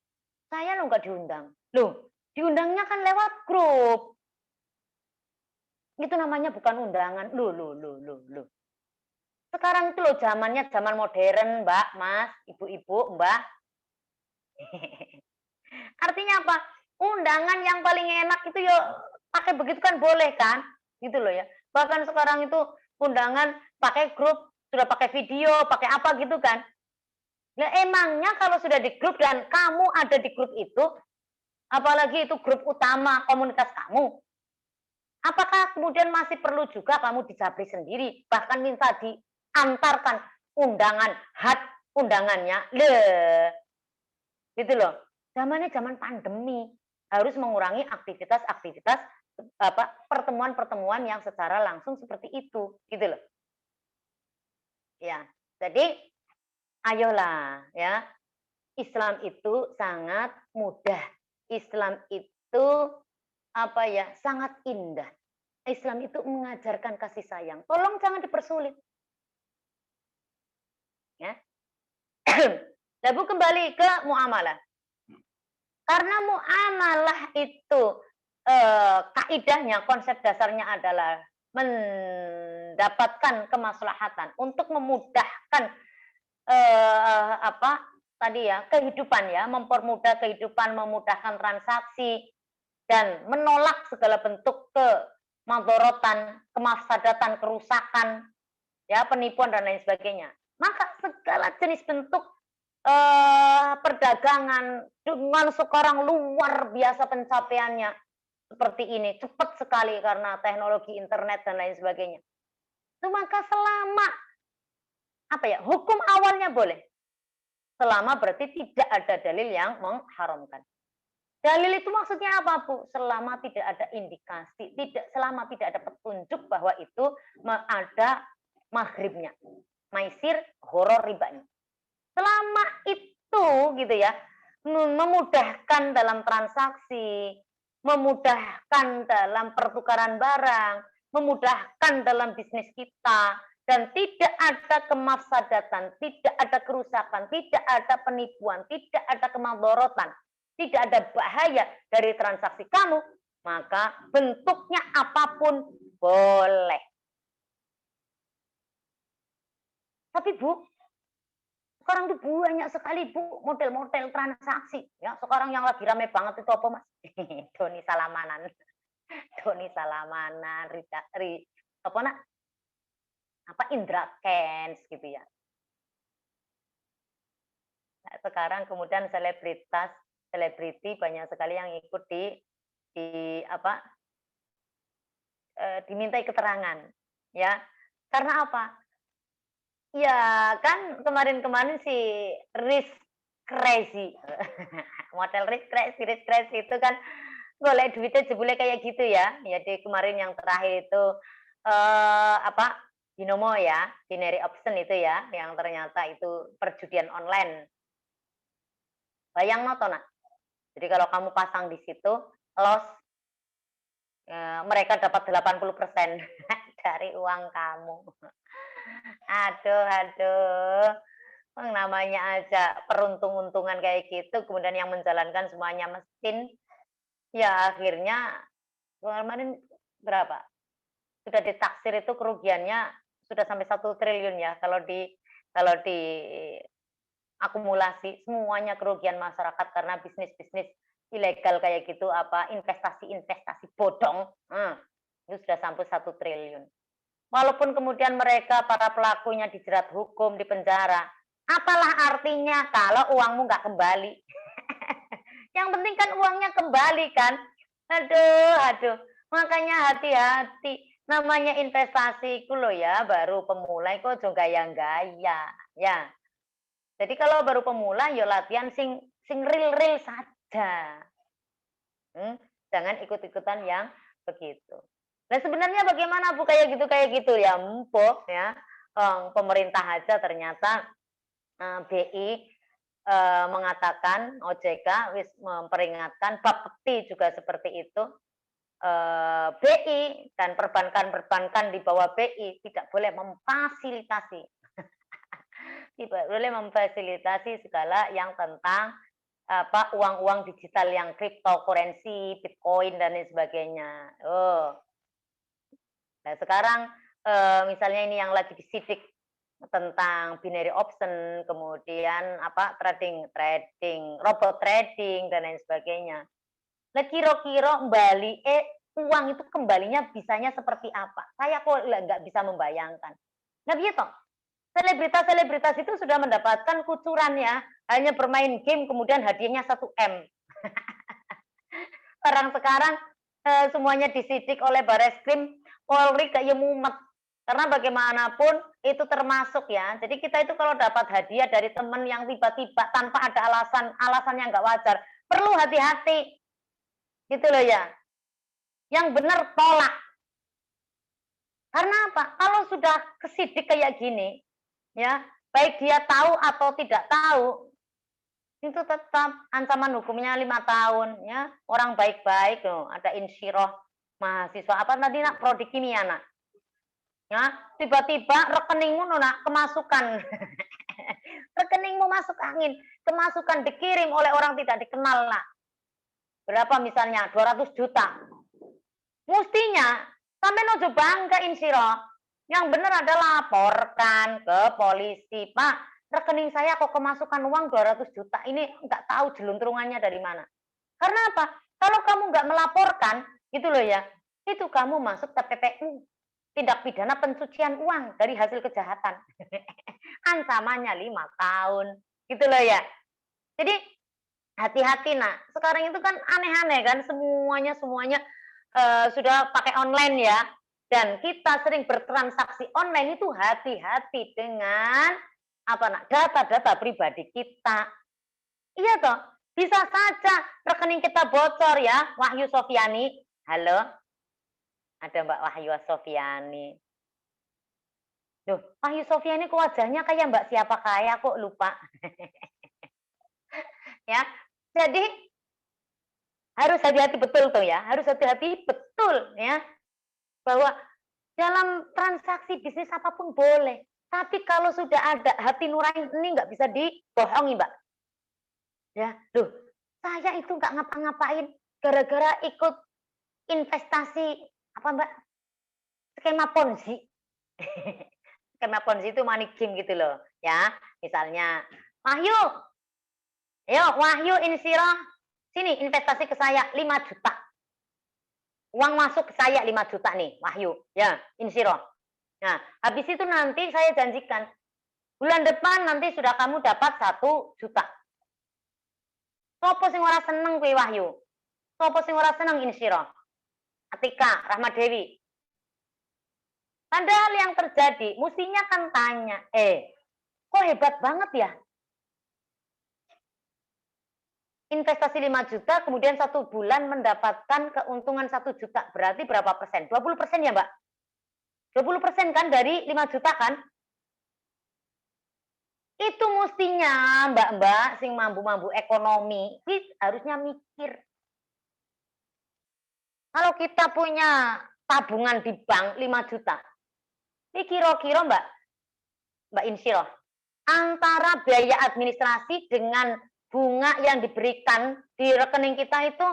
Saya lo nggak diundang. Loh, diundangnya kan lewat grup. Itu namanya bukan undangan. Loh. Sekarang itu loh zamannya zaman modern, Mbak, Mas, ibu-ibu, Mbak. Artinya apa? Undangan yang paling enak itu ya pakai begitu kan boleh kan? Gitu loh ya. Bahkan sekarang itu undangan pakai grup, sudah pakai video, pakai apa gitu kan. Nah, emangnya kalau sudah di grup dan kamu ada di grup itu, apalagi itu grup utama komunitas kamu, apakah kemudian masih perlu juga kamu dijabri sendiri, bahkan minta diantarkan undangannya? Gitu loh. Zamannya zaman pandemi, harus mengurangi aktivitas-aktivitas pertemuan-pertemuan yang secara langsung seperti itu, gitu loh. Ya, jadi ayolah ya. Islam itu sangat mudah. Islam itu sangat indah. Islam itu mengajarkan kasih sayang. Tolong jangan dipersulit. Ya. Lalu kembali ke muamalah. Karena muamalah itu kaidahnya, konsep dasarnya adalah mendapatkan kemaslahatan untuk memudahkan kehidupan ya, mempermudah kehidupan, memudahkan transaksi dan menolak segala bentuk kemadorotan, kemafsadatan, kerusakan, ya, penipuan dan lain sebagainya. Maka segala jenis bentuk perdagangan dengan sekarang luar biasa pencapaiannya seperti ini, cepat sekali karena teknologi internet dan lain sebagainya. Itu maka selama hukum awalnya boleh, selama berarti tidak ada dalil yang mengharamkan. Dalil itu maksudnya apa, Bu? Selama tidak ada indikasi, selama tidak ada petunjuk bahwa itu ada maghribnya, maisir, horor, ribanya. Selama itu gitu ya, memudahkan dalam transaksi, memudahkan dalam pertukaran barang, memudahkan dalam bisnis kita, dan tidak ada kemafsadatan, tidak ada kerusakan, tidak ada penipuan, tidak ada kemadorotan, tidak ada bahaya dari transaksi kamu, maka bentuknya apapun boleh. Tapi Bu, sekarang tuh banyak sekali Bu model-model transaksi. Ya, sekarang yang lagi rame banget itu apa Mas? Doni Salamanan. Doni Salamanan, apa nak? Apa Indra Kents gitu ya. Nah, sekarang kemudian selebriti banyak sekali yang ikut di apa? Dimintai keterangan, ya. Karena apa? Ya, kan kemarin-kemarin si Rich Crazy, model Rich Crazy itu kan golek duitnya jebule kayak gitu ya. Ya di kemarin yang terakhir itu apa? Binomo ya, binary option itu ya, yang ternyata itu perjudian online. Bayang nonton nak. Jadi kalau kamu pasang di situ, loss mereka dapat 80% dari uang kamu. Aduh, aduh. Namanya aja peruntung-untungan kayak gitu, kemudian yang menjalankan semuanya mesin, ya akhirnya kemarin berapa? Sudah ditaksir itu kerugiannya sudah sampai 1 triliun ya kalau di akumulasi semuanya kerugian masyarakat karena bisnis-bisnis ilegal kayak gitu, apa investasi-investasi bodong, itu sudah sampai 1 triliun. Walaupun kemudian mereka para pelakunya dijerat hukum, di penjara, apalah artinya kalau uangmu nggak kembali? Yang penting kan uangnya kembali kan? Aduh, aduh. Makanya hati-hati. Namanya investasi ku loh ya, baru pemula kok ojo gaya-gaya, ya. Jadi kalau baru pemula ya latihan sing real-real saja. Jangan ikut-ikutan yang begitu. Nah sebenarnya bagaimana Bu kayak gitu ya empuk ya. Pemerintah aja ternyata BI mengatakan, OJK wis memperingatkan, Bapepti juga seperti itu. BI dan perbankan-perbankan di bawah BI tidak boleh memfasilitasi tidak boleh memfasilitasi segala yang tentang apa uang-uang digital yang cryptocurrency, Bitcoin dan lain sebagainya. Nah sekarang misalnya ini yang lagi disidik tentang binary option, kemudian apa trading, robot trading dan lain sebagainya. Nah kira-kira uang itu kembalinya bisanya seperti apa? Saya kok nggak bisa membayangkan. Nah gitu. Selebritas-selebritas itu sudah mendapatkan kucuran ya, hanya bermain game kemudian hadiahnya 1 M. Orang sekarang semuanya disidik oleh Bareskrim, Polri kayak mumet. Karena bagaimanapun itu termasuk ya. Jadi kita itu kalau dapat hadiah dari teman yang tiba-tiba tanpa ada alasan yang nggak wajar, perlu hati-hati. Gitu loh ya. Yang benar tolak. Karena apa? Kalau sudah kesidik kayak gini, ya baik dia tahu atau tidak tahu, itu tetap ancaman hukumnya 5 tahun ya. Orang baik-baik loh, ada insyirah mahasiswa apa tadi nak prodi kimia nak. Ya, tiba-tiba rekeningmu nak kemasukan. Rekeningmu masuk angin, kemasukan dikirim oleh orang tidak dikenal nak. Berapa misalnya 200 juta. Mestinya sampai nojo bangga insyirah. Yang benar adalah laporkan ke polisi, Pak, rekening saya kok kemasukan uang 200 juta, ini nggak tahu jeluntrungannya dari mana. Karena apa? Kalau kamu nggak melaporkan, gitu loh ya, itu kamu masuk TPPU, tindak pidana pencucian uang dari hasil kejahatan. Ancamannya 5 tahun, gitu loh ya. Jadi hati-hati nak, sekarang itu kan aneh-aneh kan, semuanya sudah pakai online ya. Dan kita sering bertransaksi online itu hati-hati dengan apa nak data-data pribadi kita. Iya toh, bisa saja rekening kita bocor ya, Wahyu Sofiani. Halo, ada Mbak Wahyu Sofiani. Loh, Wahyu Sofiani kok wajahnya kayak Mbak siapa kaya kok lupa. Ya, jadi harus hati-hati betul tuh ya, harus hati-hati betul ya. Bahwa dalam transaksi bisnis apapun boleh. Tapi kalau sudah ada hati nurani ini nggak bisa dibohongi, Mbak. Ya, loh, saya itu nggak ngapa-ngapain gara-gara ikut investasi apa, Mbak? Skema Ponzi. Skema Ponzi itu money game gitu loh, ya. Misalnya, Wahyu, ayo Wahyu Insiro, sini investasi ke saya 5 juta. Uang masuk ke saya 5 juta nih, Wahyu. Ya, Insiro. Nah, habis itu nanti saya janjikan, bulan depan nanti sudah kamu dapat 1 juta. Sopo sing ora seneng kuwi Wahyu? Sopo sing ora seneng Insiro? Atika, Rahmat Dewi. Padahal yang terjadi, mestinya kan tanya, kok hebat banget ya? Investasi 5 juta, kemudian 1 bulan mendapatkan keuntungan 1 juta. Berarti berapa persen? 20% ya, Mbak? 20% kan dari 5 juta kan? Itu mestinya mbak-mbak sing mambu-mambu ekonomi, harusnya mikir. Kalau kita punya tabungan di bank 5 juta, ini kira-kira Mbak Insyil, antara biaya administrasi dengan bunga yang diberikan di rekening kita itu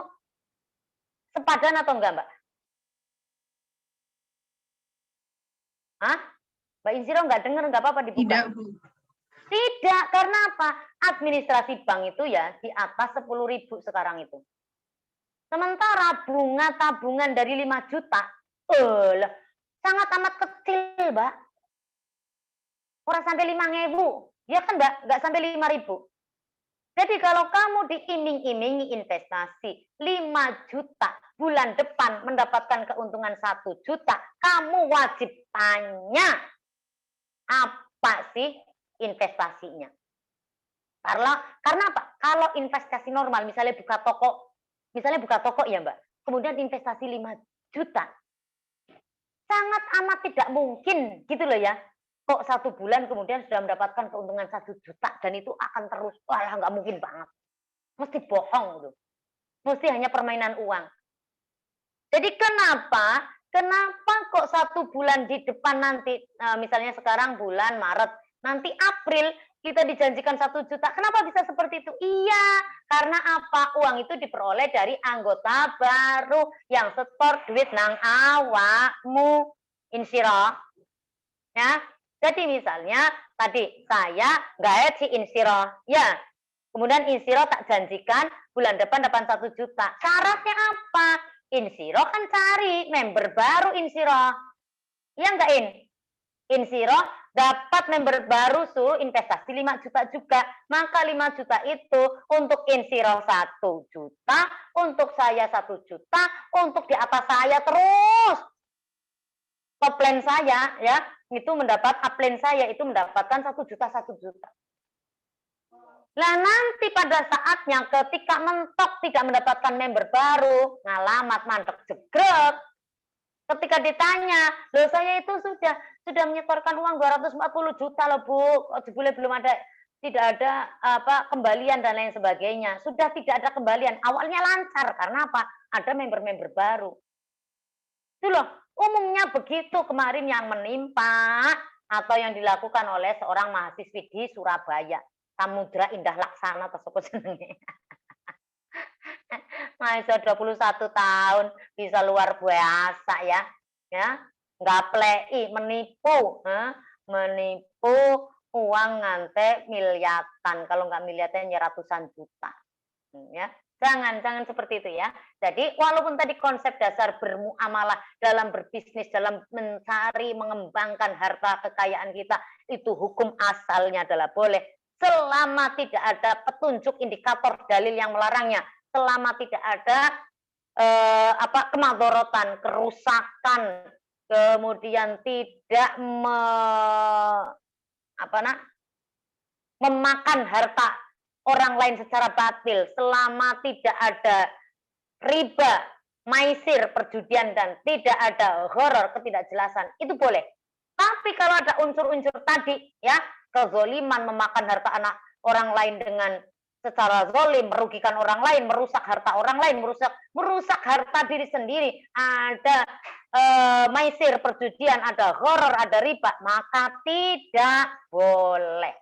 sepadan atau enggak, Mbak? Hah? Mbak Insyil nggak dengar, nggak apa-apa dibuka. Tidak, Bu. Tidak, karena apa? Administrasi bank itu ya di atas 10.000 sekarang itu. Sementara bunga tabungan dari 5 juta, sangat amat kecil, Mbak. Orang sampai 5.000, ya kan, Mbak? Nggak sampai 5.000. Jadi kalau kamu diiming-imingi investasi 5 juta, bulan depan mendapatkan keuntungan 1 juta, kamu wajib tanya, apa sih investasinya? Karena apa? Kalau investasi normal, misalnya buka toko ya Mbak, kemudian investasi 5 juta, sangat amat tidak mungkin gitu loh ya. Kok 1 bulan kemudian sudah mendapatkan keuntungan 1 juta dan itu akan terus, wah nggak mungkin banget. Mesti bohong tuh. Mesti hanya permainan uang. Jadi kenapa kok 1 bulan di depan nanti, misalnya sekarang bulan Maret, nanti April kita dijanjikan 1 juta. Kenapa bisa seperti itu? Iya, karena apa? Uang itu diperoleh dari anggota baru yang setor duit nang awakmu, Insiro. Ya, jadi misalnya tadi saya gaet si Insiro, ya. Kemudian Insiro tak janjikan bulan depan dapat 1 juta. Syaratnya apa? Insiro kan cari member baru Insiro. Iya enggak Insiro dapat member baru suruh investasi 5 juta juga. Maka 5 juta itu untuk Insiro 1 juta, untuk saya 1 juta, untuk di atas saya terus. Upline saya ya, itu upline saya itu mendapatkan 1 juta 1 juta. Nah nanti pada saatnya ketika mentok tidak mendapatkan member baru, ngalamat mandek jegrek. Ketika ditanya, loh saya itu sudah menyetorkan uang 240 juta loh Bu, jebule belum ada, tidak ada kembalian dan lain sebagainya. Sudah tidak ada kembalian. Awalnya lancar karena apa? Ada member-member baru. Itu loh, umumnya begitu kemarin yang menimpa atau yang dilakukan oleh seorang mahasiswi di Surabaya. Samudra Indah Laksana tersebut senengnya. Mahasiswa 21 tahun bisa luar biasa ya, nggak plei, menipu uang ngante miliatan, kalau nggak miliatan ya ratusan juta, ya. Jangan seperti itu ya. Jadi walaupun tadi konsep dasar bermuamalah dalam berbisnis, dalam mencari, mengembangkan harta kekayaan kita, itu hukum asalnya adalah boleh, selama tidak ada petunjuk indikator dalil yang melarangnya, selama tidak ada kemadorotan, kerusakan, kemudian tidak memakan harta orang lain secara batil, selama tidak ada riba, maisir, perjudian, dan tidak ada horor, ketidakjelasan, itu boleh. Tapi kalau ada unsur-unsur tadi, ya, kezoliman, memakan harta anak orang lain dengan secara zolim, merugikan orang lain, merusak harta orang lain, merusak harta diri sendiri, ada maisir, perjudian, ada gharar, ada riba, maka tidak boleh.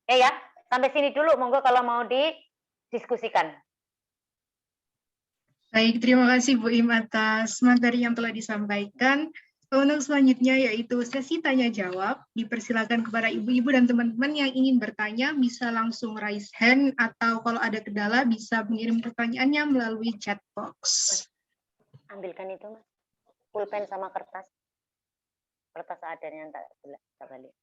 Oke ya, sampai sini dulu, monggo kalau mau didiskusikan. Baik, terima kasih Bu Im atas materi yang telah disampaikan. Untuk selanjutnya yaitu sesi tanya jawab. Dipersilakan kepada ibu-ibu dan teman-teman yang ingin bertanya bisa langsung raise hand atau kalau ada kendala bisa mengirim pertanyaannya melalui chat box. Ambilkan itu Mas, pulpen sama kertas. Kertas adanya tak balik.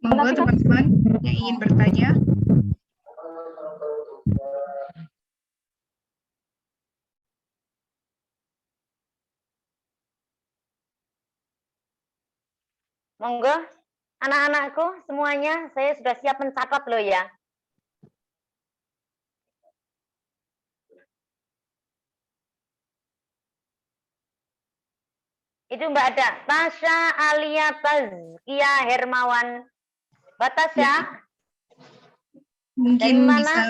Monggo teman-teman yang ingin bertanya. Monggo, anak-anakku semuanya, saya sudah siap mencatat loh ya. Itu Mbak ada, Tasya Alia Tazkia Hermawan. Mbak Tasya, Ya. Mungkin dari mana? bisa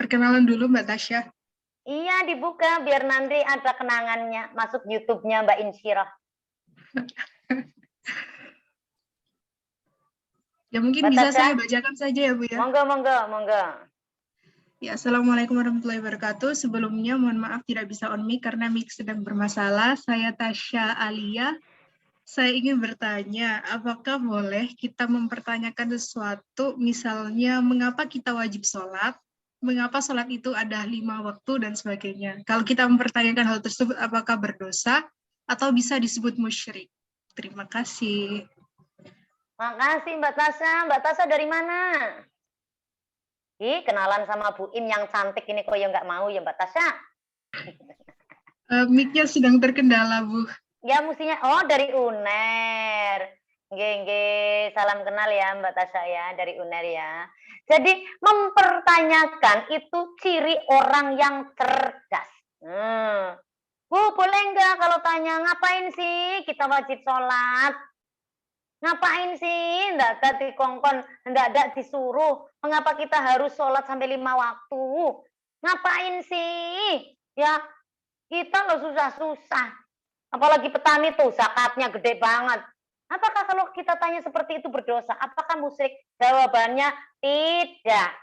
perkenalan dulu Mbak Tasya. Iya, dibuka biar nanti ada kenangannya masuk YouTube-nya Mbak Insyirah. Ya mungkin Mbak bisa Tasya? saya bacakan saja ya Bu ya. Monggo, monggo, monggo. Ya, Assalamualaikum warahmatullahi wabarakatuh. Sebelumnya mohon maaf tidak bisa on mic karena mic sedang bermasalah. Saya Tasya Alia. Saya ingin bertanya, apakah boleh kita mempertanyakan sesuatu, misalnya mengapa kita wajib sholat, mengapa sholat itu ada 5 waktu, dan sebagainya. Kalau kita mempertanyakan hal tersebut, apakah berdosa atau bisa disebut musyrik? Terima kasih. Makasih Mbak Tasya. Mbak Tasya dari mana? Ih, kenalan sama Bu Im yang cantik ini kok ya nggak mau ya Mbak Tasya? Mic-nya sedang terkendala, Bu. Ya mestinya, oh dari UNER. Nggih, salam kenal ya Mbak Tasya ya, dari UNER ya. Jadi mempertanyakan itu ciri orang yang cerdas. Bu, boleh nggak kalau tanya, ngapain sih kita wajib sholat? Ngapain sih? Nggak ada dikongkon, nggak ada disuruh. Mengapa kita harus sholat sampai 5 waktu? Ngapain sih? Ya, kita loh susah-susah. Apalagi petani tuh zakatnya gede banget. Apakah kalau kita tanya seperti itu berdosa? Apakah musyrik? Jawabannya tidak.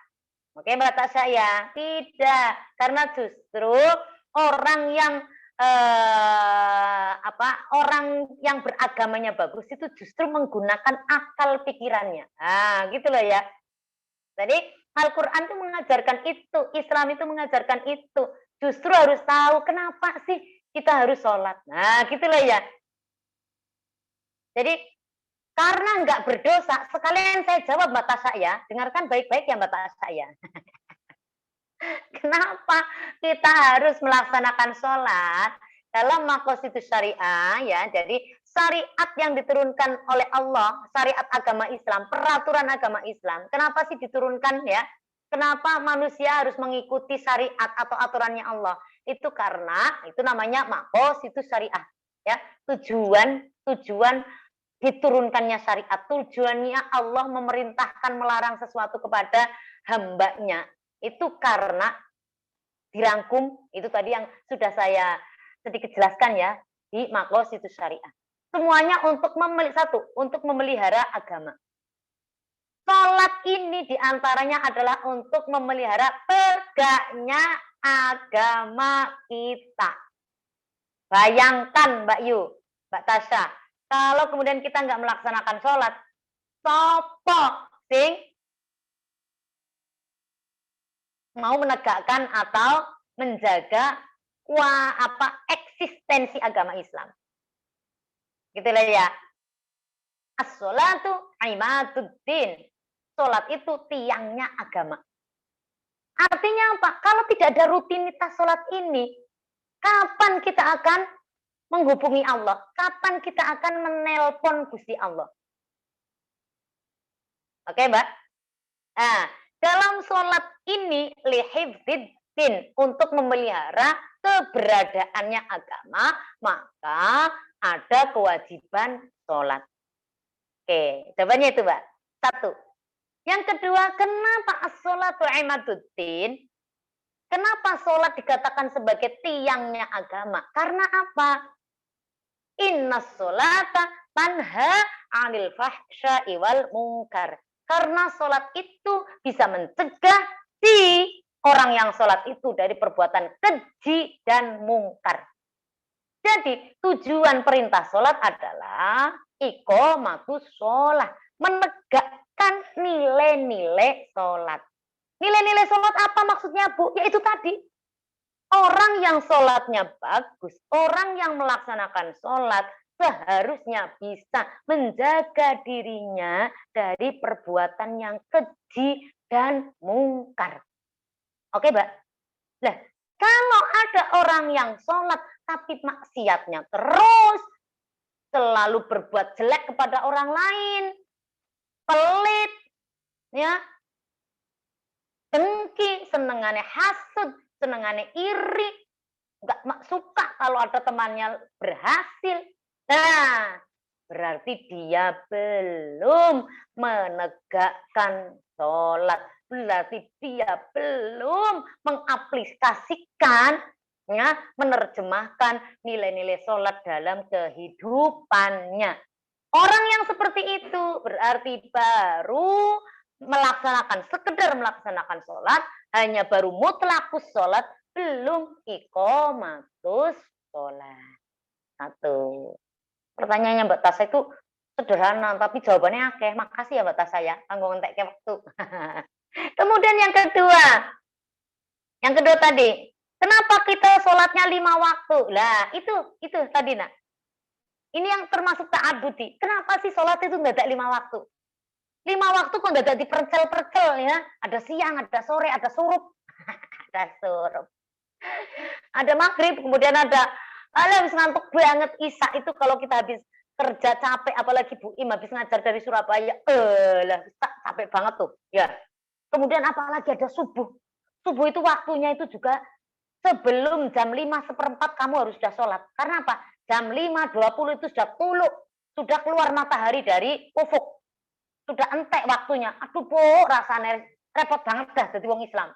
Oke Mbak Tasya ya, tidak. Karena justru orang yang orang yang beragamanya bagus itu justru menggunakan akal pikirannya. Nah, gitu loh ya. Jadi Al-Quran itu mengajarkan itu, Islam itu mengajarkan itu. Justru harus tahu kenapa sih kita harus sholat. Nah, gitu loh ya. Jadi karena nggak berdosa, sekalian saya jawab Mbak Tasya ya. Dengarkan baik-baik ya Mbak Tasya ya. Kenapa kita harus melaksanakan sholat dalam maqasidus syariah ya? Jadi syariat yang diturunkan oleh Allah, syariat agama Islam, peraturan agama Islam. Kenapa sih diturunkan ya? Kenapa manusia harus mengikuti syariat atau aturannya Allah? Itu karena itu namanya maqasidus syariah ya. Tujuan diturunkannya syariat, tujuannya Allah memerintahkan melarang sesuatu kepada hambanya. Itu karena dirangkum, itu tadi yang sudah saya sedikit jelaskan ya, di maqasidus syariah. Semuanya untuk untuk memelihara agama. Sholat ini diantaranya adalah untuk memelihara tegaknya agama kita. Bayangkan Mbak Yu, Mbak Tasya, kalau kemudian kita nggak melaksanakan sholat, sopo sing mau menegakkan atau menjaga eksistensi agama Islam. Gitu lah ya. As-sholatu imaduddin. Sholat itu tiangnya agama. Artinya apa? Kalau tidak ada rutinitas sholat ini, kapan kita akan menghubungi Allah? Kapan kita akan menelpon Gusti Allah? Oke, Mbak? Nah, dalam sholat ini lihifdziddin, untuk memelihara keberadaannya agama, maka ada kewajiban sholat. Oke, jawabannya itu Mbak. Satu. Yang kedua, kenapa as-sholatu imaduddin? Kenapa sholat dikatakan sebagai tiangnya agama? Karena apa? Inna sholata tanha 'anil fahsya'i wal munkar. Karena sholat itu bisa mencegah si orang yang sholat itu dari perbuatan keji dan mungkar. Jadi tujuan perintah sholat adalah iqamatus sholat, menegakkan nilai-nilai sholat. Nilai-nilai sholat apa maksudnya, Bu? Yaitu tadi, orang yang sholatnya bagus, orang yang melaksanakan sholat seharusnya bisa menjaga dirinya dari perbuatan yang keji dan mungkar. Oke, Mbak? Nah, kalau ada orang yang sholat tapi maksiatnya terus, selalu berbuat jelek kepada orang lain, pelit, ya, dengki, senengannya hasud, senengannya iri, nggak suka kalau ada temannya berhasil. Nah, berarti dia belum menegakkan sholat. Berarti dia belum mengaplikasikan, ya, menerjemahkan nilai-nilai sholat dalam kehidupannya. Orang yang seperti itu berarti baru sekedar melaksanakan sholat, hanya baru mutlakus sholat, belum iqamatus sholat. Satu. Pertanyaannya Mbak Tasya itu sederhana, tapi jawabannya akeh. Makasih ya Mbak Tasya ya, kanggo ngentekke waktu. Kemudian yang kedua tadi, kenapa kita sholatnya 5 waktu? Lah, itu tadi nak. Ini yang termasuk ta'abudi. Kenapa sih sholat itu nggak ada 5 waktu? 5 waktu kok nggak ada dipercel-percel ya? Ada siang, ada sore, ada surup. Ada surup. Ada maghrib, kemudian ada habis ngantuk banget isya itu kalau kita habis kerja capek, apalagi Bu Im habis ngajar dari Surabaya, lah capek banget tuh, ya. Kemudian apalagi ada subuh. Subuh itu waktunya itu juga sebelum jam 5:15 kamu harus sudah sholat. Karena apa? Jam 5:20 itu sudah tuluk, sudah keluar matahari dari ufuk. Sudah entek waktunya. Aduh, Bu, rasanya repot banget dah jadi wong Islam.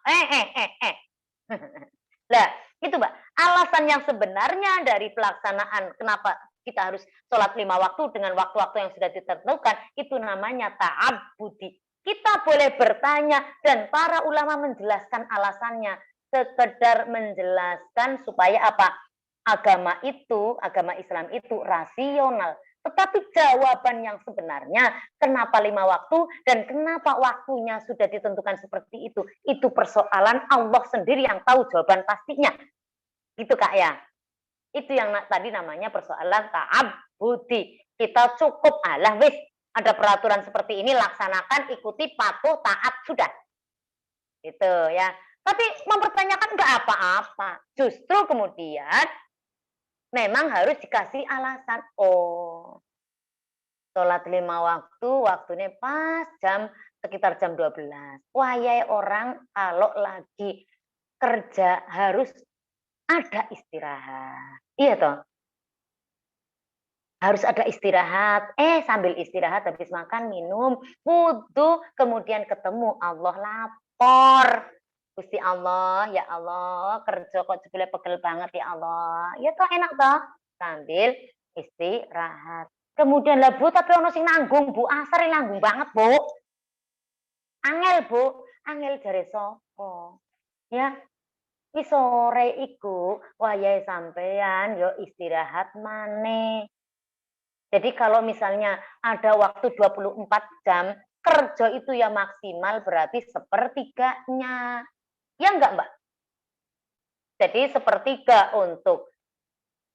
Lah, itu Mbak, alasan yang sebenarnya dari pelaksanaan kenapa kita harus sholat 5 waktu dengan waktu-waktu yang sudah ditentukan, itu namanya ta'abbudi. Kita boleh bertanya dan para ulama menjelaskan alasannya, sekedar menjelaskan supaya apa? Agama Islam itu rasional. Tetapi jawaban yang sebenarnya, kenapa 5 waktu dan kenapa waktunya sudah ditentukan seperti itu persoalan Allah sendiri yang tahu jawaban pastinya. Gitu Kak ya. Itu yang tadi namanya persoalan ta'abbudi. Kita cukup wis ada peraturan seperti ini, laksanakan, ikuti, patuh, taat, sudah. Gitu ya. Tapi mempertanyakan enggak apa-apa. Justru kemudian memang harus dikasih alasan. Oh, sholat 5 waktu, waktunya pas sekitar jam 12. Wayai orang kalau lagi kerja harus ada istirahat. Iya toh? Harus ada istirahat. Sambil istirahat habis makan, minum, wudu, kemudian ketemu Allah, lapor. Gusti Allah, ya Allah, kerja kok jebule pegel banget ya Allah. Ya toh enak toh? Sambil istirahat. Kemudian lah Bu, tapi ono sing nanggung Bu, asar nanggung banget Bu. Angel Bu, angel jare sapa? Ya, wis sore iku wayahe sampean yo istirahat maneh. Jadi kalau misalnya ada waktu 24 jam, kerja itu ya maksimal berarti sepertiganya. Ya enggak Mbak? Jadi sepertiga untuk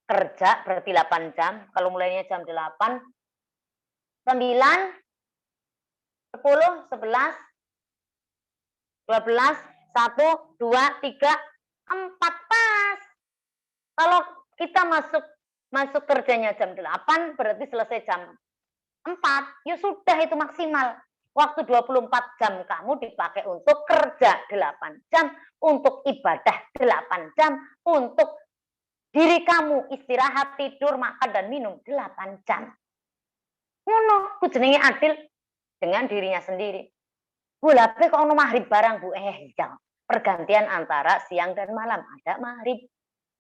kerja berarti 8 jam. Kalau mulainya jam 8, 9, 10, 11, 12, 1, 2, 3, 4 pas. Kalau kita masuk kerjanya jam 8 berarti selesai jam 4, ya sudah itu maksimal. Waktu 24 jam kamu dipakai untuk kerja 8 jam, untuk ibadah 8 jam, untuk diri kamu istirahat, tidur, makan dan minum 8 jam. Ngono, ku jenenge adil dengan dirinya sendiri. Bu, lape kok ono maghrib barang Bu? Ya. pergantian antara siang dan malam, ada maghrib.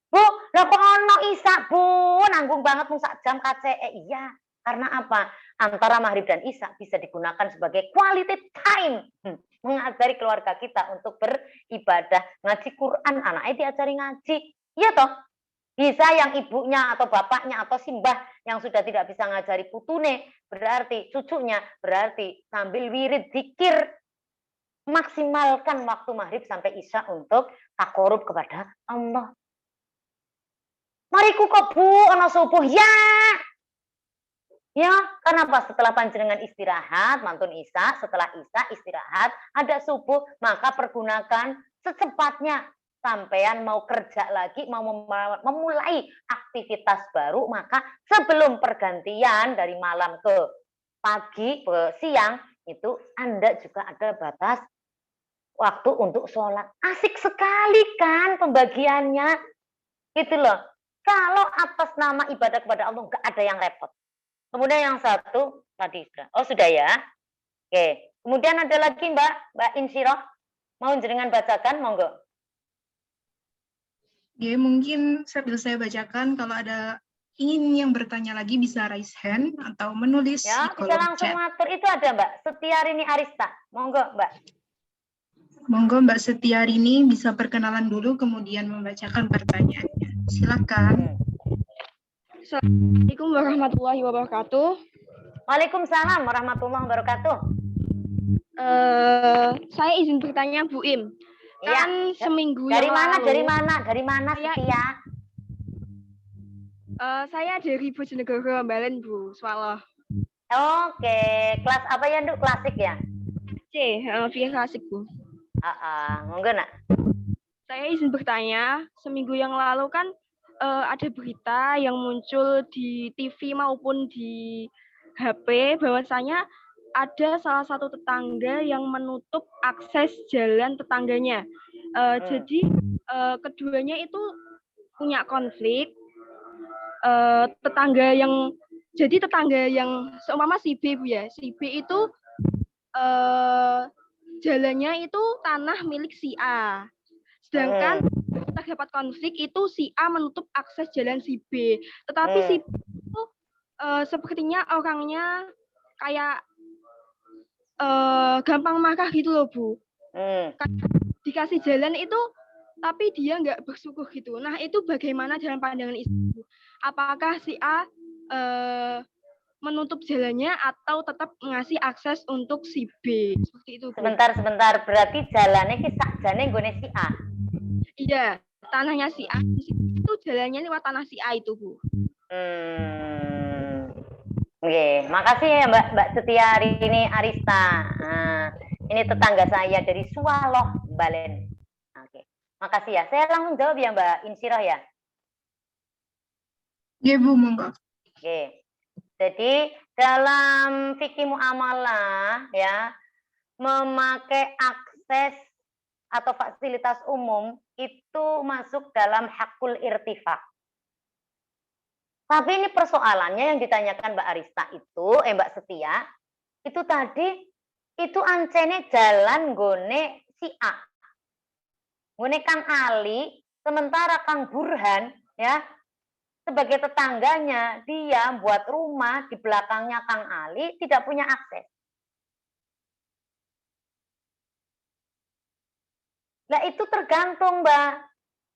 Bu, lah kok ono isya, Bu? Nanggung banget mung sak jam KCE. Iya, karena apa? Antara maghrib dan isya bisa digunakan sebagai quality time. Mengajari keluarga kita untuk beribadah, ngaji Quran, anaknya diajari ngaji. Iya toh? Bisa yang ibunya atau bapaknya atau simbah yang sudah tidak bisa ngajari putune, berarti cucunya, berarti sambil wirid zikir, maksimalkan waktu maghrib sampai isya untuk takorub kepada Allah. Mariku kok Bu, ono subuh ya. Ya, kenapa setelah panjenengan istirahat, mantun isya, setelah isya istirahat, ada subuh, maka pergunakan secepatnya. Sampean mau kerja lagi, mau memulai aktivitas baru, maka sebelum pergantian dari malam ke pagi, ke siang, itu Anda juga ada batas waktu untuk sholat. Asik sekali kan pembagiannya. Gitu loh. Kalau atas nama ibadah kepada Allah nggak ada yang repot. Kemudian yang satu tadi sudah. Oh sudah ya. Oke. Kemudian ada lagi Mbak Insyirah. Mau jenengan bacakan, monggo. Oke, mungkin sambil saya bacakan, kalau ada ingin yang bertanya lagi bisa raise hand atau menulis Ya, di bisa kolom langsung chat. ngatur. Itu ada Mbak Setiarini Arista. Monggo Mbak. Monggo Mbak Setiarini bisa perkenalan dulu kemudian membacakan pertanyaannya. Silakan. Assalamualaikum warahmatullahi wabarakatuh. Waalaikumsalam warahmatullahi wabarakatuh. Saya izin bertanya Bu Im. Kan Iya. seminggu Dari yang mana? lalu. Dari mana Setia? Saya dari Bojonegoro, Mbalen Bu, Swaloh. Oke, kelas apa ya, Nduk? Klasik ya? C, via klasik Bu. Monggo nak. Saya izin bertanya, seminggu yang lalu kan ada berita yang muncul di TV maupun di HP bahwasanya ada salah satu tetangga yang menutup akses jalan tetangganya. Jadi keduanya itu punya konflik. Tetangga yang seumpama si B Bu ya, si B itu jalannya itu tanah milik si A. Sedangkan terdapat konflik itu si A menutup akses jalan si B. Tetapi si B itu sepertinya orangnya kayak gampang marah gitu loh Bu. Dikasih jalan itu tapi dia nggak bersyukur gitu. Nah itu bagaimana dalam pandangan Ibu? Apakah si A menutup jalannya atau tetap ngasih akses untuk si B? Seperti itu Bu. Sebentar. Berarti jalannya ki sakjane nggone si A. Iya, tanahnya si A. Itu jalannya lewat tanah si A itu Bu. Oke, makasih ya Mbak Setiarini Arista. Ini tetangga saya dari Swaloh, Balen. Oke, makasih ya. Saya langsung jawab ya Mbak Insyirah ya. Iya Bu, monggo. Oke, jadi dalam fikih muamalah ya, memakai akses atau fasilitas umum itu masuk dalam hakul irtifak. Tapi ini persoalannya yang ditanyakan Mbak Arista itu, Mbak Setia, itu tadi, itu ancene jalan gone si A. Gone Kang Ali, sementara Kang Burhan, ya, sebagai tetangganya, dia buat rumah di belakangnya Kang Ali, tidak punya akses. Nah itu tergantung Mbak,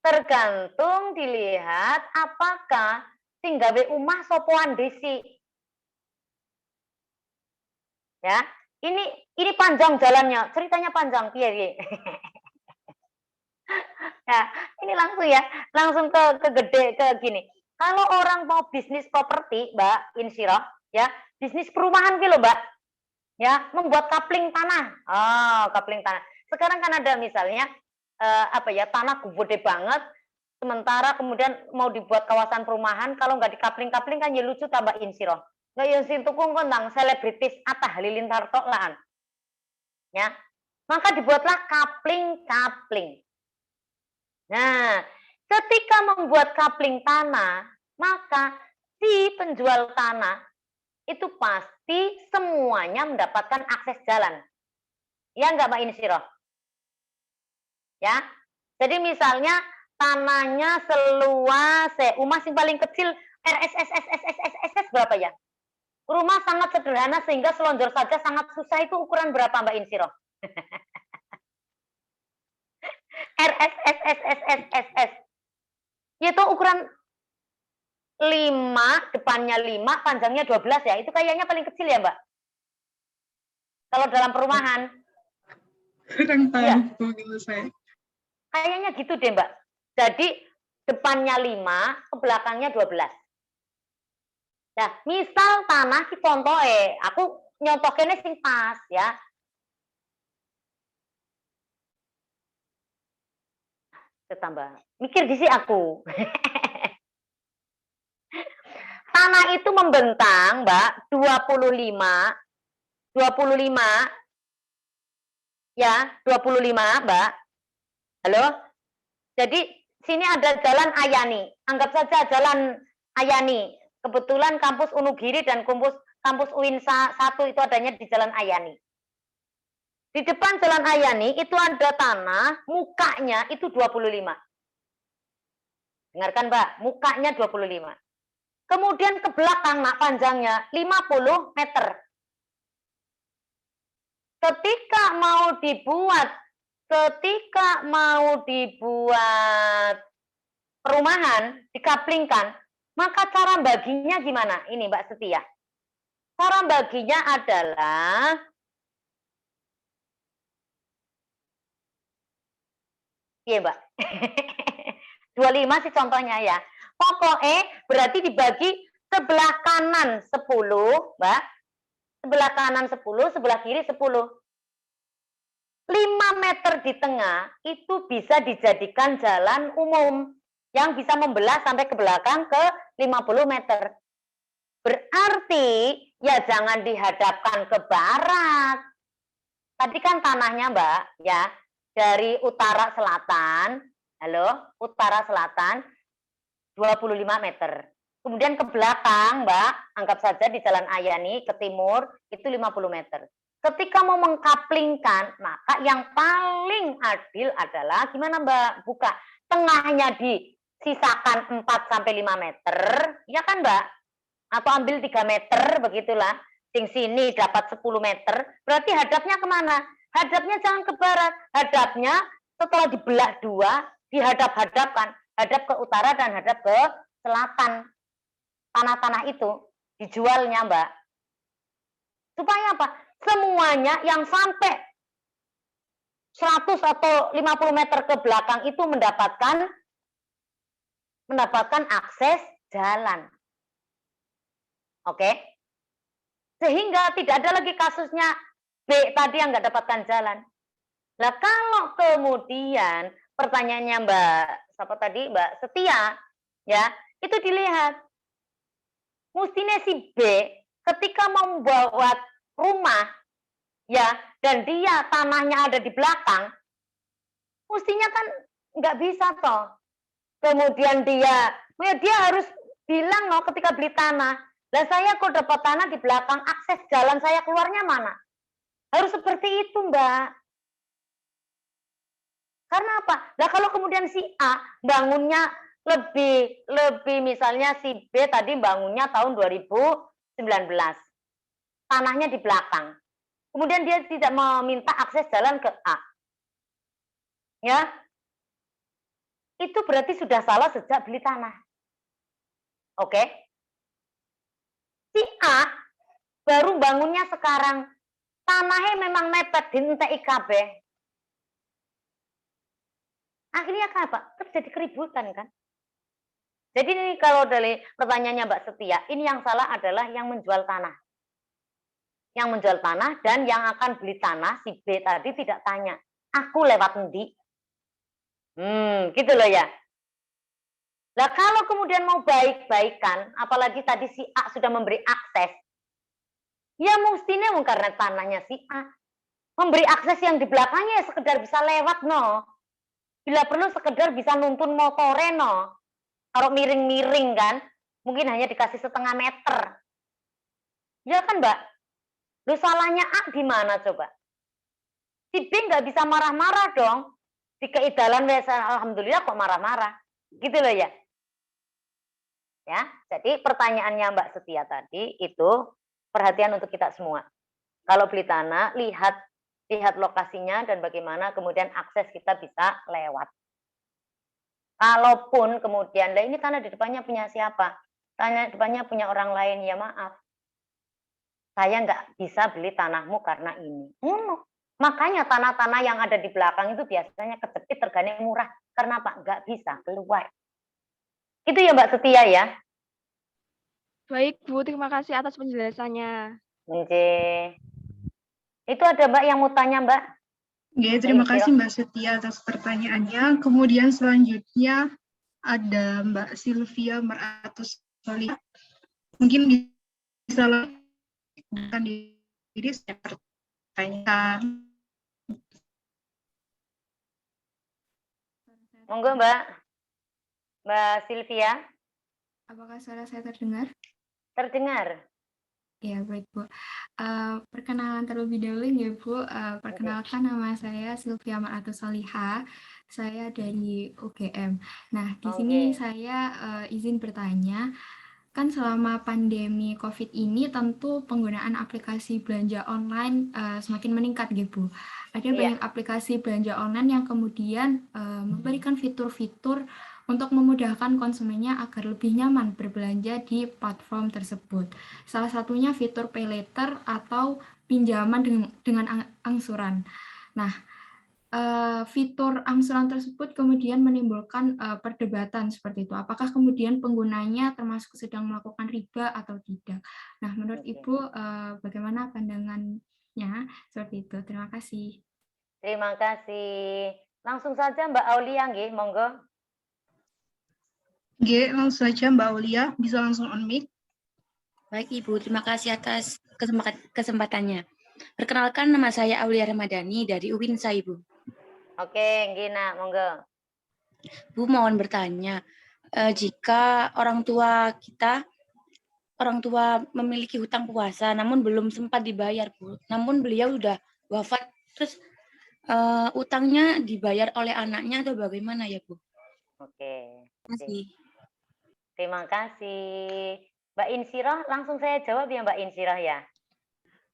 tergantung dilihat apakah sing gawe umah sopoan desi. Ya, ini panjang jalannya, ceritanya panjang piye. Ya, ini langsung ke gede ke gini. Kalau orang mau bisnis properti, Mbak Insyirah, ya, bisnis perumahan gitu, Mbak. Ya, membuat kapling tanah. Kapling tanah. Sekarang kan ada misalnya tanah gede banget, sementara kemudian mau dibuat kawasan perumahan, kalau nggak dikapling-kapling kan ya lucu tambah Insyirah. Nggak yang sintukung kontang selebritis Atta Halilintar tok laan. Ya, maka dibuatlah kapling-kapling. Nah, ketika membuat kapling tanah, maka si penjual tanah itu pasti semuanya mendapatkan akses jalan. Ya nggak Mbak Insyirah? Ya. Jadi misalnya tanahnya seluas rumah yang paling kecil RSSSSSSS berapa ya? Rumah sangat sederhana sehingga selonjor saja sangat susah, itu ukuran berapa Mbak Insiro? RSSSSSS. Itu ukuran 5, depannya 5, panjangnya 12 ya. Itu kayaknya paling kecil ya, Mbak? Kalau dalam perumahan. Kurang tahu Ya. kalau saya. Kayaknya gitu deh, Mbak. Jadi depannya 5, ke belakangnya 12. Nah, misal tanah ki contoh aku nyontohnya sing pas ya. Tambah mikir di sini aku. Tanah itu membentang, Mbak, 25 ya, 25, Mbak. Halo? Jadi sini ada jalan Ayani. Anggap saja jalan Ayani. Kebetulan kampus Unugiri dan kampus UIN 1 itu adanya di jalan Ayani. Di depan jalan Ayani itu ada tanah, mukanya itu 25. Dengarkan, Mbak, mukanya 25. Kemudian ke belakang, nak, panjangnya 50 meter. Ketika mau dibuat perumahan, dikaplingkan, maka cara baginya gimana? Ini Mbak Setia. Cara baginya adalah iya, Mbak. 25 sih contohnya ya. Pokoknya berarti dibagi sebelah kanan 10, Mbak. Sebelah kanan 10, sebelah kiri 10. 5 meter di tengah itu bisa dijadikan jalan umum yang bisa membelah sampai ke belakang ke 50 meter. Berarti ya jangan dihadapkan ke barat. Tadi kan tanahnya, Mbak, ya, dari utara selatan, utara selatan 25 meter. Kemudian ke belakang, Mbak, anggap saja di Jalan Ayani ke timur itu 50 meter. Ketika mau mengkaplingkan, maka yang paling adil adalah gimana, Mbak? Buka tengahnya disisakan 4 sampai 5 meter, ya kan, Mbak? Atau ambil 3 meter begitulah. Di sini dapat 10 meter, berarti hadapnya kemana? Hadapnya jangan ke barat, hadapnya setelah dibelah 2, dihadap-hadapkan, hadap ke utara dan hadap ke selatan. Tanah-tanah itu dijualnya, Mbak. Supaya apa? Semuanya yang sampai 100 atau 50 meter ke belakang itu mendapatkan akses jalan. Oke? Sehingga tidak ada lagi kasusnya B tadi yang nggak dapatkan jalan. Nah, kalau kemudian pertanyaannya Mbak Setia, ya, itu dilihat. Mestinya si B ketika membuat rumah, ya, dan dia tanahnya ada di belakang, mestinya kan nggak bisa toh. Kemudian dia harus bilang loh ketika beli tanah, lah saya kok dapat tanah di belakang, akses jalan saya keluarnya mana? Harus seperti itu, Mbak. Karena apa? Nah, kalau kemudian si A bangunnya lebih misalnya si B tadi bangunnya tahun 2019. Tanahnya di belakang. Kemudian dia tidak meminta akses jalan ke A. Ya. Itu berarti sudah salah sejak beli tanah. Oke? Si A baru bangunnya sekarang. Tanahnya memang mepet di IKB. Akhirnya apa? Terjadi keributan kan? Jadi ini kalau dari pertanyaannya Mbak Setia, ini yang salah adalah yang menjual tanah. Yang menjual tanah dan yang akan beli tanah, si B tadi tidak tanya, aku lewat endi? Gitu loh ya. Nah kalau kemudian mau baik-baikan, apalagi tadi si A sudah memberi akses, ya mestinya karena tanahnya si A, memberi akses yang di belakangnya ya sekedar bisa lewat no. Bila perlu sekedar bisa nuntun motore no. Kalau miring-miring kan, mungkin hanya dikasih setengah meter. Ya kan Mbak? Lu salahnya A di mana coba? Si B nggak bisa marah-marah dong. dikeidalan wes alhamdulillah kok marah-marah. Gitu loh ya. Ya, jadi pertanyaannya Mbak Setia tadi itu perhatian untuk kita semua. Kalau beli tanah, lihat lokasinya dan bagaimana kemudian akses kita bisa lewat. Kalaupun kemudian, lah ini tanah di depannya punya siapa? Tanah depannya punya orang lain, ya maaf. Saya nggak bisa beli tanahmu karena ini. Makanya tanah-tanah yang ada di belakang itu biasanya kejepit regane murah. Karena apa? Nggak bisa keluar. Itu ya Mbak Setia ya. Baik, Bu. Terima kasih atas penjelasannya. Oke. Itu ada Mbak yang mau tanya Mbak? Oke, terima kasih Mbak Setia atas pertanyaannya. Kemudian selanjutnya ada Mbak Sylvia Meratus Solih. Mungkin bisa lakukan diri saya pertanyaan. Monggo Mbak Sylvia. Apakah suara saya terdengar? Terdengar. Ya, baik Bu. Perkenalan terlebih dahulu ya Bu. Perkenalkan nama saya Sylvia Ma'atus Soliha. Saya dari UGM. Nah, di sini saya izin bertanya. Kan selama pandemi COVID ini tentu penggunaan aplikasi belanja online semakin meningkat gitu. Ada banyak aplikasi belanja online yang kemudian memberikan fitur-fitur untuk memudahkan konsumennya agar lebih nyaman berbelanja di platform tersebut. Salah satunya fitur pay later atau pinjaman dengan angsuran. Nah, fitur angsuran tersebut kemudian menimbulkan perdebatan seperti itu. Apakah kemudian penggunanya termasuk sedang melakukan riba atau tidak? Nah, menurut Ibu bagaimana pandangannya seperti itu? Terima kasih. Terima kasih. Langsung saja Mbak Aulia nggih, monggo. Oke, langsung saja Mbak Aulia, bisa langsung on mic. Baik Ibu, terima kasih atas kesempatannya. Perkenalkan, nama saya Aulia Ramadhani dari UINSA Ibu. Oke, Gina, monggo. Bu, mohon bertanya, jika orang tua memiliki hutang puasa, namun belum sempat dibayar, Bu. Namun beliau sudah wafat, terus utangnya dibayar oleh anaknya atau bagaimana ya, Bu? Oke. Terima kasih. Terima kasih. Mbak Insirah, langsung saya jawab ya Mbak Insirah ya.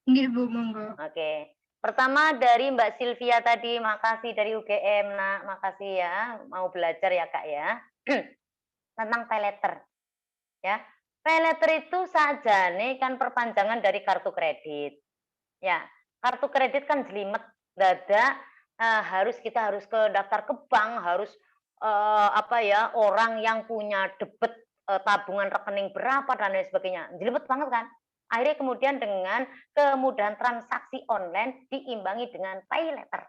Nggih, Bu, monggo. Oke. Pertama dari Mbak Sylvia tadi, makasih dari UGM, Nak. Makasih ya, mau belajar ya Kak ya. Tentang pay letter. Ya. Pay letter itu sajane kan perpanjangan dari kartu kredit. Ya, kartu kredit kan jelimet, dadak kita harus ke daftar ke bank, harus orang yang punya debit tabungan rekening berapa dan lain sebagainya. Jelimet banget kan? Akhirnya kemudian dengan kemudahan transaksi online diimbangi dengan pay letter.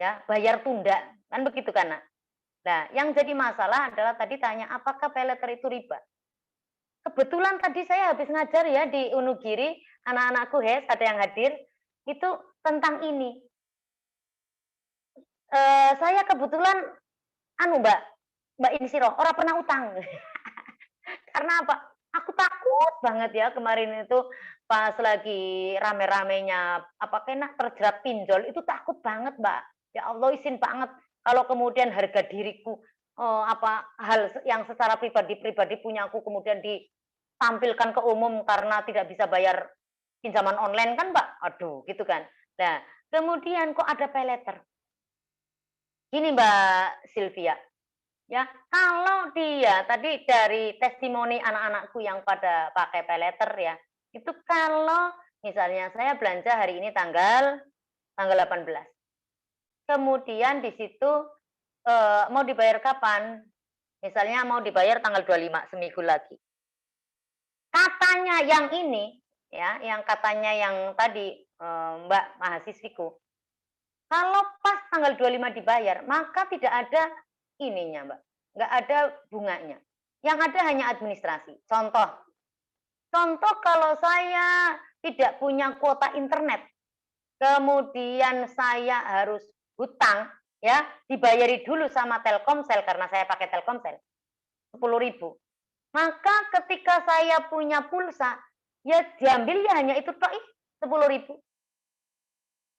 Ya, bayar tunda. Kan begitu kan, Nak? Nah, yang jadi masalah adalah tadi tanya apakah pay letter itu riba? Kebetulan tadi saya habis ngajar ya di Unugiri, anak-anakku ada yang hadir, itu tentang ini. Saya kebetulan Mbak Insiro, orang pernah utang. Karena apa? Aku takut banget ya kemarin itu pas lagi rame-ramenya kena terjerat pinjol, itu takut banget, Mbak. Ya Allah, izin banget kalau kemudian harga diriku hal yang secara pribadi punya aku kemudian ditampilkan ke umum karena tidak bisa bayar pinjaman online kan, Mbak? Aduh, gitu kan. Nah, kemudian kok ada pay letter. Gini Mbak Sylvia, ya kalau dia tadi dari testimoni anak-anakku yang pada pakai pay letter ya, itu kalau misalnya saya belanja hari ini tanggal 18. Kemudian di situ mau dibayar kapan? Misalnya mau dibayar tanggal 25, seminggu lagi. Katanya yang ini, ya, yang katanya yang tadi Mbak mahasiswiku, kalau pas tanggal 25 dibayar, maka tidak ada ininya, Mbak. Nggak ada bunganya. Yang ada hanya administrasi. Contoh kalau saya tidak punya kuota internet, kemudian saya harus hutang, ya, dibayari dulu sama Telkomsel karena saya pakai Telkomsel 10.000. Maka ketika saya punya pulsa, ya diambil ya hanya itu tok 10.000.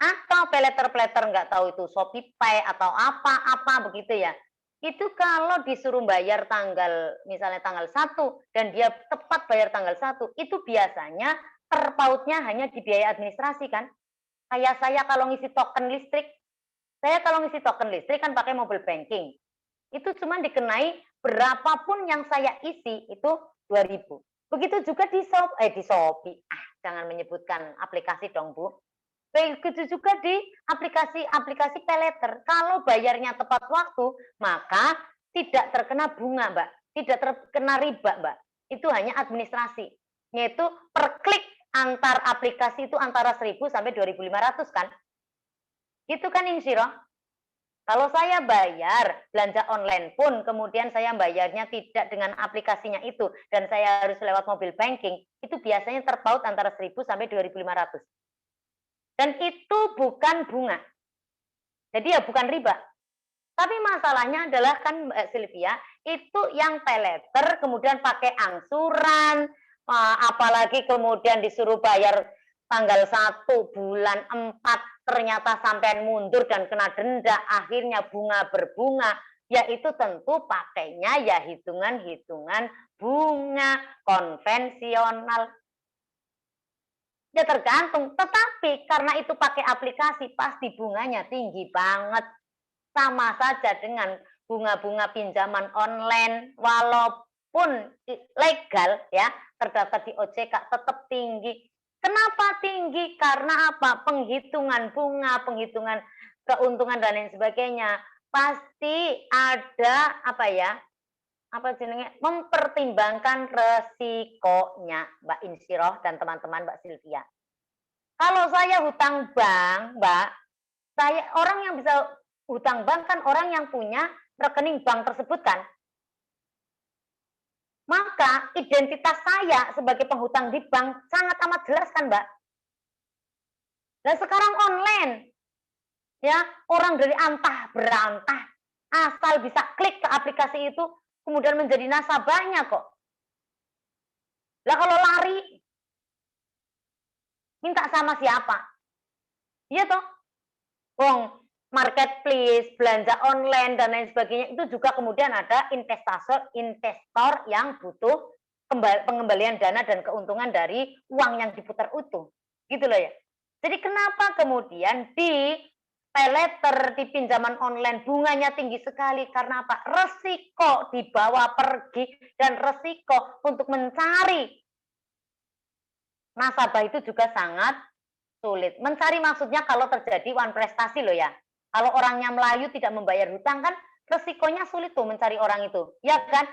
atau peleter-peleter nggak tahu itu Shopee Pay atau apa-apa begitu ya. Itu kalau disuruh bayar misalnya tanggal 1 dan dia tepat bayar tanggal 1, itu biasanya terpautnya hanya di biaya administrasi kan. Kayak saya kalau ngisi token listrik, kan pakai mobile banking. Itu cuma dikenai berapapun yang saya isi itu 2.000. Begitu juga di Shopee. Jangan menyebutkan aplikasi dong, Bu. Begitu juga di aplikasi paylater. Kalau bayarnya tepat waktu, maka tidak terkena bunga, Mbak. Tidak terkena riba, Mbak. Itu hanya administrasi. Yaitu per klik antar aplikasi itu antara 1.000 sampai 2.500 kan? Gitu kan, Insyirah? Kalau saya bayar belanja online pun, kemudian saya bayarnya tidak dengan aplikasinya itu, dan saya harus lewat mobile banking, itu biasanya terpaut antara 1.000 sampai 2.500. Dan itu bukan bunga. Jadi ya bukan riba. Tapi masalahnya adalah kan Mbak Sylvia, itu yang paylater kemudian pakai angsuran, apalagi kemudian disuruh bayar tanggal 1 bulan 4 ternyata sampai mundur dan kena denda, akhirnya bunga berbunga, ya itu tentu pakainya ya hitungan-hitungan bunga konvensional. Ya tergantung, tetapi karena itu pakai aplikasi pasti bunganya tinggi banget. Sama saja dengan bunga-bunga pinjaman online, walaupun legal ya, terdaftar di OJK tetap tinggi. Kenapa tinggi? Karena apa? Penghitungan bunga, penghitungan keuntungan dan lain sebagainya. Pasti ada mempertimbangkan resikonya, Mbak Insyirah dan teman-teman Mbak Sylvia. Kalau saya hutang bank, Mbak, orang yang bisa hutang bank kan orang yang punya rekening bank tersebut kan. Maka identitas saya sebagai penghutang di bank sangat amat jelas kan, Mbak. Dan sekarang online, ya orang dari antah berantah asal bisa klik ke aplikasi itu, kemudian menjadi nasabahnya kok. Lah kalau lari, minta sama siapa? Iya toh? Wong marketplace, belanja online dan lain sebagainya itu juga kemudian ada investor yang butuh pengembalian dana dan keuntungan dari uang yang diputar utuh. Gitu loh ya. Jadi kenapa kemudian di paylater, di pinjaman online bunganya tinggi sekali? Karena apa? Resiko dibawa pergi dan resiko untuk mencari nasabah itu juga sangat sulit. Mencari maksudnya kalau terjadi one prestasi loh ya. Kalau orangnya Melayu tidak membayar hutang kan resikonya sulit tuh mencari orang itu. Ya kan?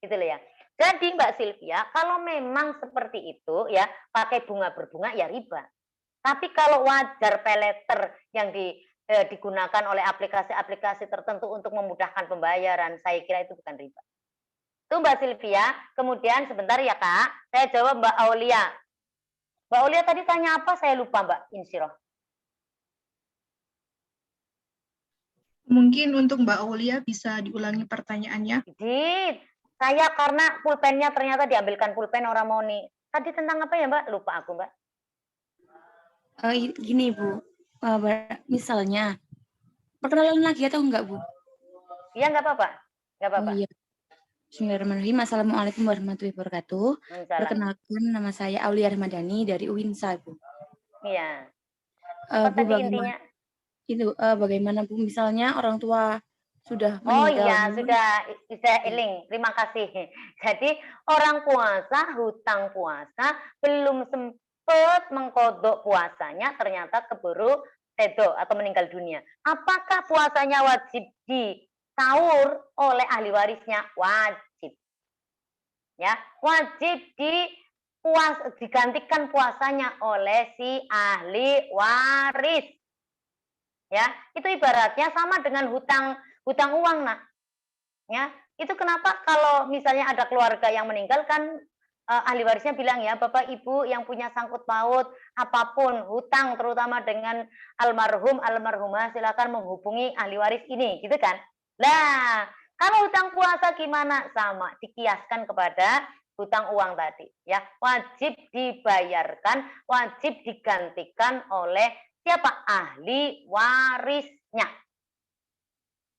Gitu loh ya. Jadi Mbak Sylvia, kalau memang seperti itu ya, pakai bunga berbunga ya riba. Tapi kalau wajar paylater yang digunakan oleh aplikasi-aplikasi tertentu untuk memudahkan pembayaran, saya kira itu bukan riba. Itu Mbak Sylvia. Kemudian sebentar ya Kak, saya jawab Mbak Aulia. Mbak Aulia tadi tanya apa? Saya lupa Mbak Insyirah. Mungkin untuk Mbak Aulia bisa diulangi pertanyaannya. Saya karena pulpennya ternyata diambilkan pulpen orang mau nih. Tadi tentang apa ya Mbak? Lupa aku Mbak. Gini Bu, misalnya perkenalan lagi atau enggak Bu? Iya nggak apa-apa. Nggak apa-apa. Oh, iya. Bismillahirrahmanirrahim. Assalamualaikum warahmatullahi wabarakatuh. Perkenalkan, nama saya Aulia Ramadhani dari UINSA Bu. Iya. Bu, bagaimana? Bagaimana Bu, misalnya orang tua sudah meninggal. Oh iya, sudah eling. Terima kasih. Jadi orang puasa, hutang puasa, belum sempat mengkodok puasanya, ternyata keburu tedo atau meninggal dunia. Apakah puasanya wajib disaur oleh ahli warisnya? Wajib. Ya, wajib digantikan puasanya oleh si ahli waris. Ya, itu ibaratnya sama dengan hutang uang nak. Ya, itu kenapa kalau misalnya ada keluarga yang meninggal kan ahli warisnya bilang ya, Bapak Ibu yang punya sangkut paut apapun hutang terutama dengan almarhum almarhumah silakan menghubungi ahli waris ini, gitu kan? Nah, kalau hutang puasa gimana? Sama, dikiaskan kepada hutang uang tadi, ya. Wajib dibayarkan, wajib digantikan oleh siapa? Ahli warisnya.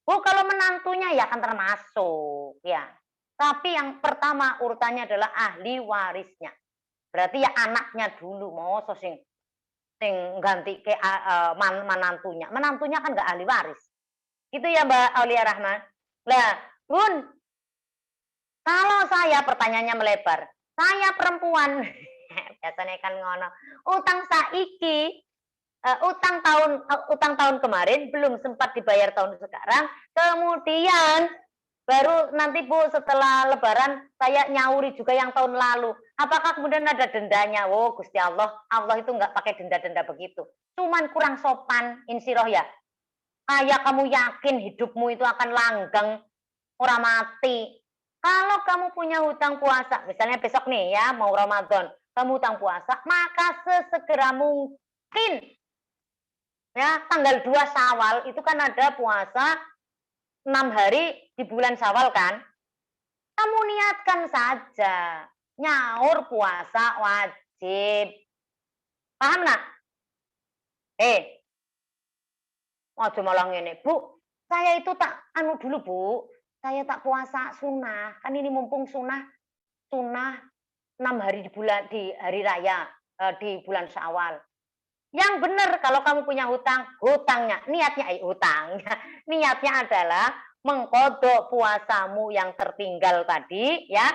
Bu, kalau menantunya ya akan termasuk ya. Tapi yang pertama urutannya adalah ahli warisnya. Berarti ya anaknya dulu, mau sing ganti ke menantunya. Menantunya kan nggak ahli waris. Itu ya Mbak Aulia Rahman. Lah, Bun, kalau saya pertanyaannya melebar. Saya perempuan. Biasanya kan ngono. Utang saiki utang tahun kemarin belum sempat dibayar tahun sekarang, kemudian baru nanti Bu setelah lebaran saya nyauri juga yang tahun lalu. Apakah kemudian ada dendanya? Oh Gusti Allah, Allah itu nggak pakai denda-denda begitu. Cuman kurang sopan, insiroh ya. Kayak kamu yakin hidupmu itu akan langgeng, orang mati. Kalau kamu punya hutang puasa, misalnya besok nih ya mau Ramadan, kamu hutang puasa, maka sesegera mungkin ya tanggal 2 Syawal itu kan ada puasa 6 hari di bulan Syawal kan. Kamu niatkan saja. Nyaur puasa wajib. Paham nak? Aja malah ngene, Bu. Saya itu tak anu dulu, Bu. Saya tak puasa sunnah. Kan ini mumpung sunnah 6 hari di hari raya di bulan Syawal. Yang benar kalau kamu punya hutangnya, niatnya adalah mengkodok puasamu yang tertinggal tadi ya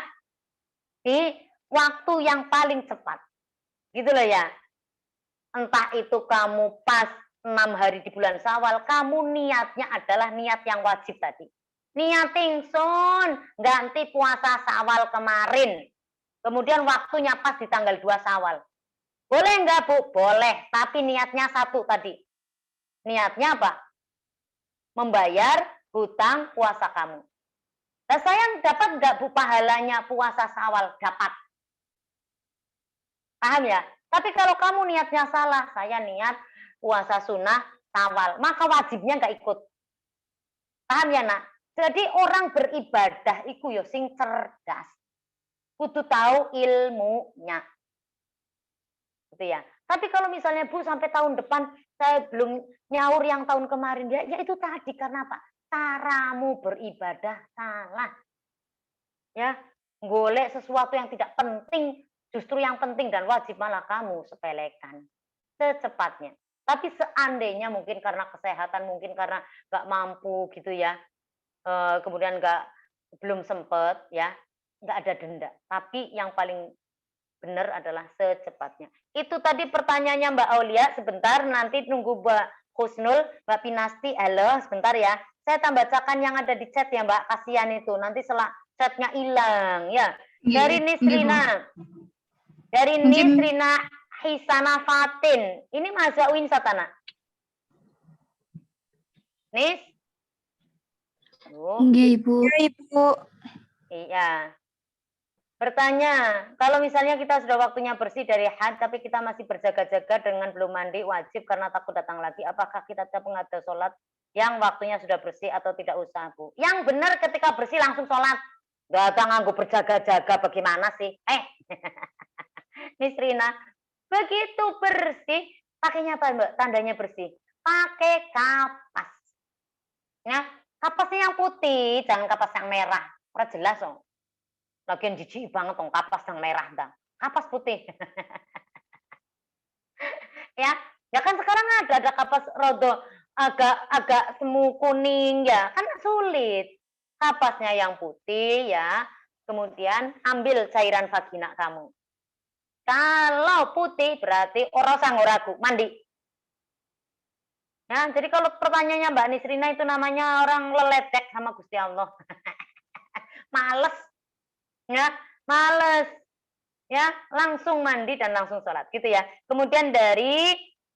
di waktu yang paling cepat. Gitu loh ya. Entah itu kamu pas 6 hari di bulan Syawal, kamu niatnya adalah niat yang wajib tadi. Niat ingsun ganti puasa Syawal kemarin. Kemudian waktunya pas di tanggal 2 Syawal. Boleh enggak Bu? Boleh, tapi niatnya satu tadi. Niatnya apa? Membayar hutang puasa kamu. Nah, saya dapat enggak Bu pahalanya puasa Syawal? Dapat. Paham ya? Tapi kalau kamu niatnya salah, saya niat puasa sunnah Syawal, maka wajibnya enggak ikut. Paham ya nak? Jadi orang beribadah itu yo sing cerdas. Kudu tahu ilmunya. Gitu ya. Tapi kalau misalnya Bu sampai tahun depan saya belum nyaur yang tahun kemarin ya itu tadi karena apa? Caramu beribadah salah. Ya, golek sesuatu yang tidak penting, justru yang penting dan wajib malah kamu sepelekan. Secepatnya. Tapi seandainya mungkin karena kesehatan, mungkin karena nggak mampu gitu ya. Kemudian belum sempet ya, nggak ada denda. Tapi yang paling benar adalah secepatnya. Itu tadi pertanyaannya Mbak Aulia. Sebentar, nanti nunggu Mbak Husnul, Mbak Pinasti. Halo, sebentar ya. Saya tambah bacakan yang ada di chat ya Mbak. Kasihan itu. Nanti chatnya hilang ya. Dari Nisrina. Dari Nisrina Hisana Fatin. Ini Mas Win Satana. Nis? Iya Ibu. Iya Ibu. Iya. Bertanya, kalau misalnya kita sudah waktunya bersih dari haid, tapi kita masih berjaga-jaga dengan belum mandi, wajib karena takut datang lagi, apakah kita tetap mengada sholat yang waktunya sudah bersih atau tidak usah, Bu? Yang benar ketika bersih langsung sholat. Datang nganggo berjaga-jaga bagaimana sih? Nisrina, begitu bersih, pakainya apa Mbak? Tandanya bersih. Pakai kapas. Ya, kapasnya yang putih, jangan kapas yang merah. Ora jelas dong. Lagian jijik banget dong kapas yang merah dong. Kapas putih. Ya kan sekarang ada kapas rodo agak semu kuning ya, kan sulit. Kapasnya yang putih ya. Kemudian ambil cairan vagina kamu. Kalau putih berarti ora sang ragu, mandi. Ya, jadi kalau pertanyaannya Mbak Nisrina itu namanya orang leledek sama Gusti Allah. Males. Ya, males. Ya, langsung mandi dan langsung sholat gitu ya. Kemudian dari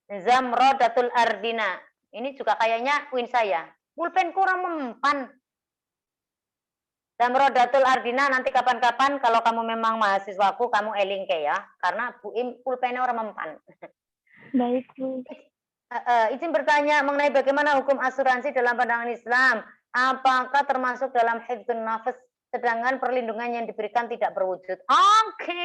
Zamrodatul Ardina. Ini juga kayaknya win saya. Pulpen kurang mempan. Zamrodatul Ardina, nanti kapan-kapan kalau kamu memang mahasiswaku, kamu elingke ya. Karena Bu Im pulpennya orang mempan. Baik, Bu. Izin bertanya mengenai bagaimana hukum asuransi dalam pandangan Islam. Apakah termasuk dalam hifdzun nafas, sedangkan perlindungan yang diberikan tidak berwujud? Oke.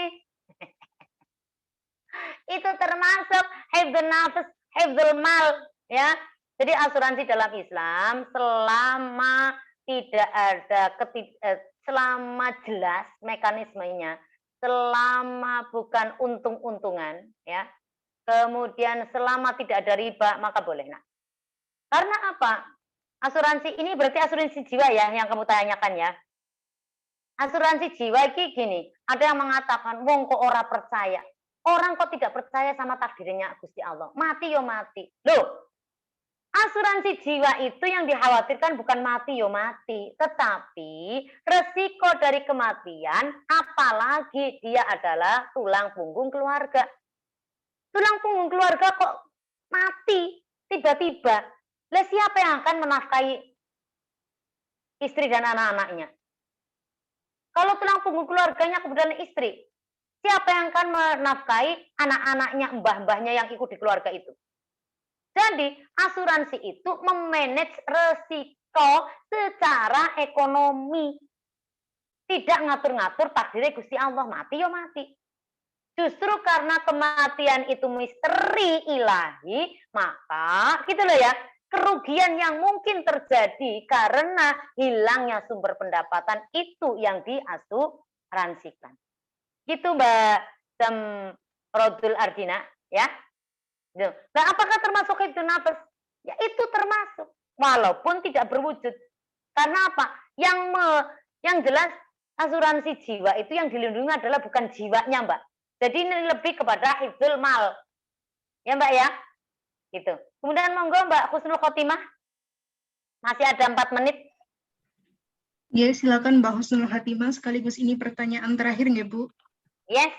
Itu termasuk hifdzun nafas, hifdzul mal, ya. Jadi asuransi dalam Islam selama tidak ada selama jelas mekanismenya, selama bukan untung-untungan, ya. Kemudian selama tidak ada riba maka boleh. Nah, karena apa? Asuransi ini berarti asuransi jiwa ya yang kamu tanyakan ya. Asuransi jiwa ini gini, ada yang mengatakan, wong kok ora percaya. Orang kok tidak percaya sama takdirnya Gusti Allah. Mati yo mati. Loh, asuransi jiwa itu yang dikhawatirkan bukan mati yo mati. Tetapi resiko dari kematian, apalagi dia adalah tulang punggung keluarga. Tulang punggung keluarga kok mati tiba-tiba. Lah siapa yang akan menafkahi istri dan anak-anaknya? Kalau tulang punggung keluarganya kemudian istri, siapa yang akan menafkahi anak-anaknya, mbah-mbahnya yang ikut di keluarga itu? Jadi asuransi itu memanage resiko secara ekonomi. Tidak ngatur-ngatur takdirnya Gusti Allah, mati ya mati. Justru karena kematian itu misteri ilahi, maka gitu loh ya, kerugian yang mungkin terjadi karena hilangnya sumber pendapatan itu yang diasuransikan. Gitu Mbak Rodul Ardina, ya. Nah, apakah termasuk hifdzun nafas? Ya itu termasuk, walaupun tidak berwujud. Karena apa? Yang jelas asuransi jiwa itu yang dilindungi adalah bukan jiwanya, Mbak. Jadi ini lebih kepada hifdzul mal. Ya, Mbak ya? Gitu. Kemudian monggo Mbak Husnul Khotimah. Masih ada 4 menit. Ya, silakan Mbak Husnul Khotimah. Sekaligus ini pertanyaan terakhir nggak, Bu? Yes.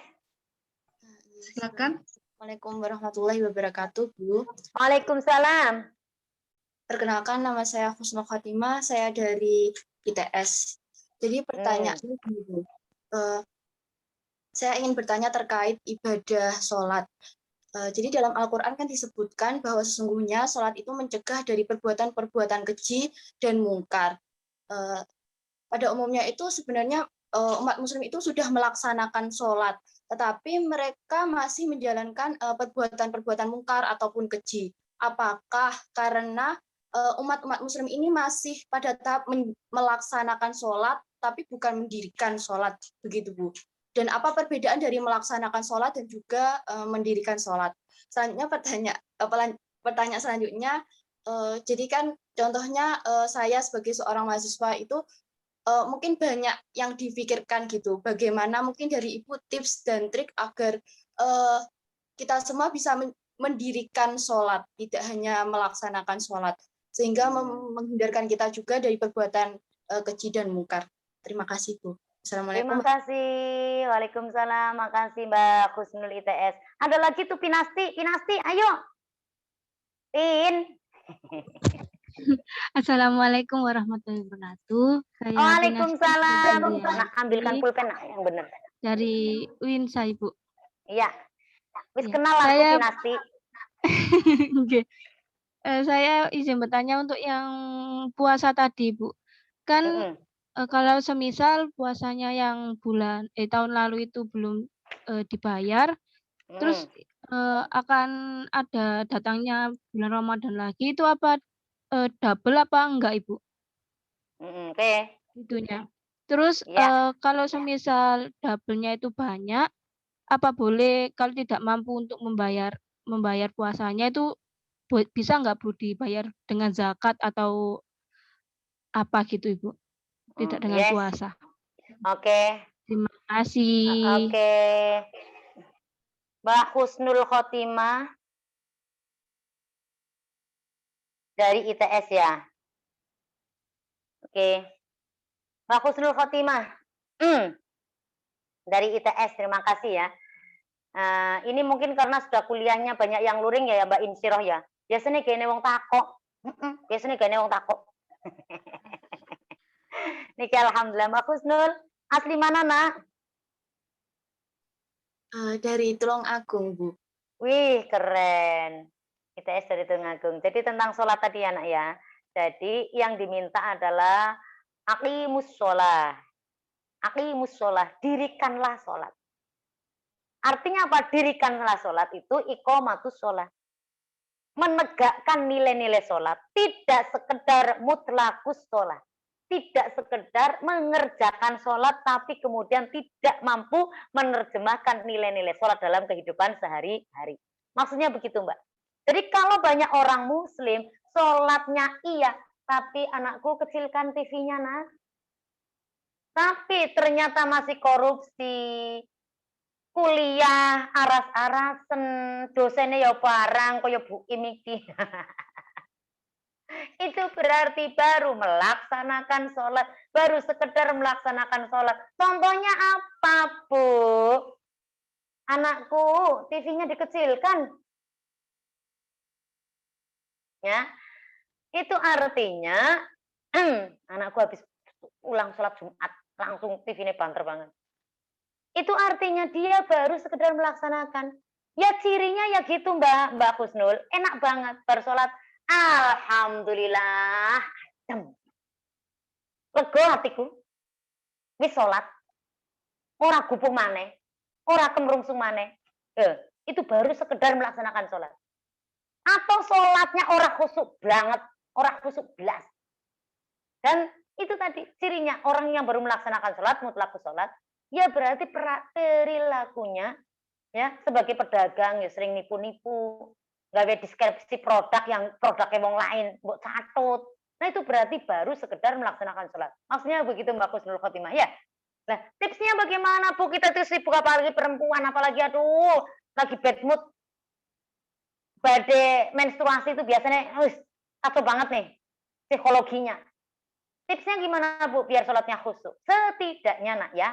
Silakan. Assalamualaikum warahmatullahi wabarakatuh, Bu. Waalaikumsalam. Perkenalkan, nama saya Husnul Khotimah, saya dari ITS. Jadi pertanyaannya gini, Bu. Saya ingin bertanya terkait ibadah sholat. Jadi dalam Al-Quran kan disebutkan bahwa sesungguhnya sholat itu mencegah dari perbuatan-perbuatan keji dan mungkar. Pada umumnya itu sebenarnya umat muslim itu sudah melaksanakan sholat, tetapi mereka masih menjalankan perbuatan-perbuatan mungkar ataupun keji. Apakah karena umat-umat muslim ini masih pada tahap melaksanakan sholat, tapi bukan mendirikan sholat, begitu Bu? Dan apa perbedaan dari melaksanakan sholat dan juga mendirikan sholat? Selanjutnya pertanyaan selanjutnya, jadi kan contohnya saya sebagai seorang mahasiswa itu mungkin banyak yang difikirkan gitu, bagaimana mungkin dari Ibu tips dan trik agar kita semua bisa mendirikan sholat, tidak hanya melaksanakan sholat, sehingga menghindarkan kita juga dari perbuatan keji dan mungkar. Terima kasih Bu. Assalamualaikum. Terima kasih. Waalaikumsalam. Makasih Mbak Husnul ITS. Ada lagi tuh Pinasti. Pinasti, ayo. Pin. Assalamualaikum warahmatullahi wabarakatuh. Saya Waalaikumsalam. Nah, ambilkan pulpen yang benar. Dari Winsa, Ibu. Iya. Wis Ya, kenal aku Pinasti. Okay. Saya izin bertanya untuk yang puasa tadi, Bu. Kan kalau semisal puasanya yang tahun lalu itu belum dibayar, terus akan ada datangnya bulan Ramadan lagi, itu apa double apa enggak, Ibu? Oke. Itunya. Terus kalau semisal double-nya itu banyak, apa boleh kalau tidak mampu untuk membayar puasanya itu bisa nggak Bu dibayar dengan zakat atau apa gitu, Ibu? Tidak dengan puasa. Oke. Terima kasih. Oke. Mbak Husnul Khotimah dari ITS ya. Oke. Mbak Husnul Khotimah. Dari ITS, terima kasih ya. Ini mungkin karena sudah kuliahnya banyak yang luring ya Mbak Insiroh ya. Biasanya gini wong takok. Biasanya gini wong takok. Niki alhamdulillah Mbak Husnul. Asli mana nak? Dari Tulung Agung Bu. Wih keren. ITS dari Tulung Agung. Jadi tentang sholat tadi ya nak ya. Jadi yang diminta adalah aqimus sholah. Aqimus sholah. Dirikanlah sholat. Artinya apa? Dirikanlah sholat itu iqamatus sholah. menegakkan nilai-nilai sholat, tidak sekedar mutlakus sholat, tidak sekedar mengerjakan sholat, tapi kemudian tidak mampu menerjemahkan nilai-nilai sholat dalam kehidupan sehari-hari. Maksudnya begitu, Mbak. Jadi kalau banyak orang muslim, sholatnya iya, tapi anakku kecilkan TV-nya, nak. Tapi ternyata masih korupsi, kuliah aras-arasen, dosennya ya barang kaya Bu Im iki. Itu berarti baru melaksanakan sholat, baru sekedar melaksanakan sholat. Contohnya apa, Bu? Anakku, TV-nya dikecilkan. Ya, itu artinya anakku habis ulang sholat Jumat, langsung TV-nya banter banget. Itu artinya dia baru sekedar melaksanakan. Ya cirinya ya gitu Mbak Husnul. Enak banget bersolat. Alhamdulillah. Lega hatiku. Wis sholat. Ora gupung maneh. Ora kemrungsung maneh. Itu baru sekedar melaksanakan sholat. Atau sholatnya ora khusyuk banget. Ora khusyuk belas. Dan itu tadi cirinya orang yang baru melaksanakan sholat, mutlakus sholat. Ya berarti perilakunya ya sebagai pedagang ya sering nipu-nipu, gawe deskripsi produk yang produknya wong lain, mbok catut. Nah itu berarti baru sekedar melaksanakan sholat. Maksudnya begitu Mbak Husnul Khotimah ya. Nah tipsnya bagaimana Bu, kita tuh sibuk apalagi perempuan, apalagi aduh lagi bad mood, badai menstruasi itu biasanya kacau banget nih psikologinya. Tipsnya gimana Bu biar sholatnya khusyuk? Setidaknya nak ya,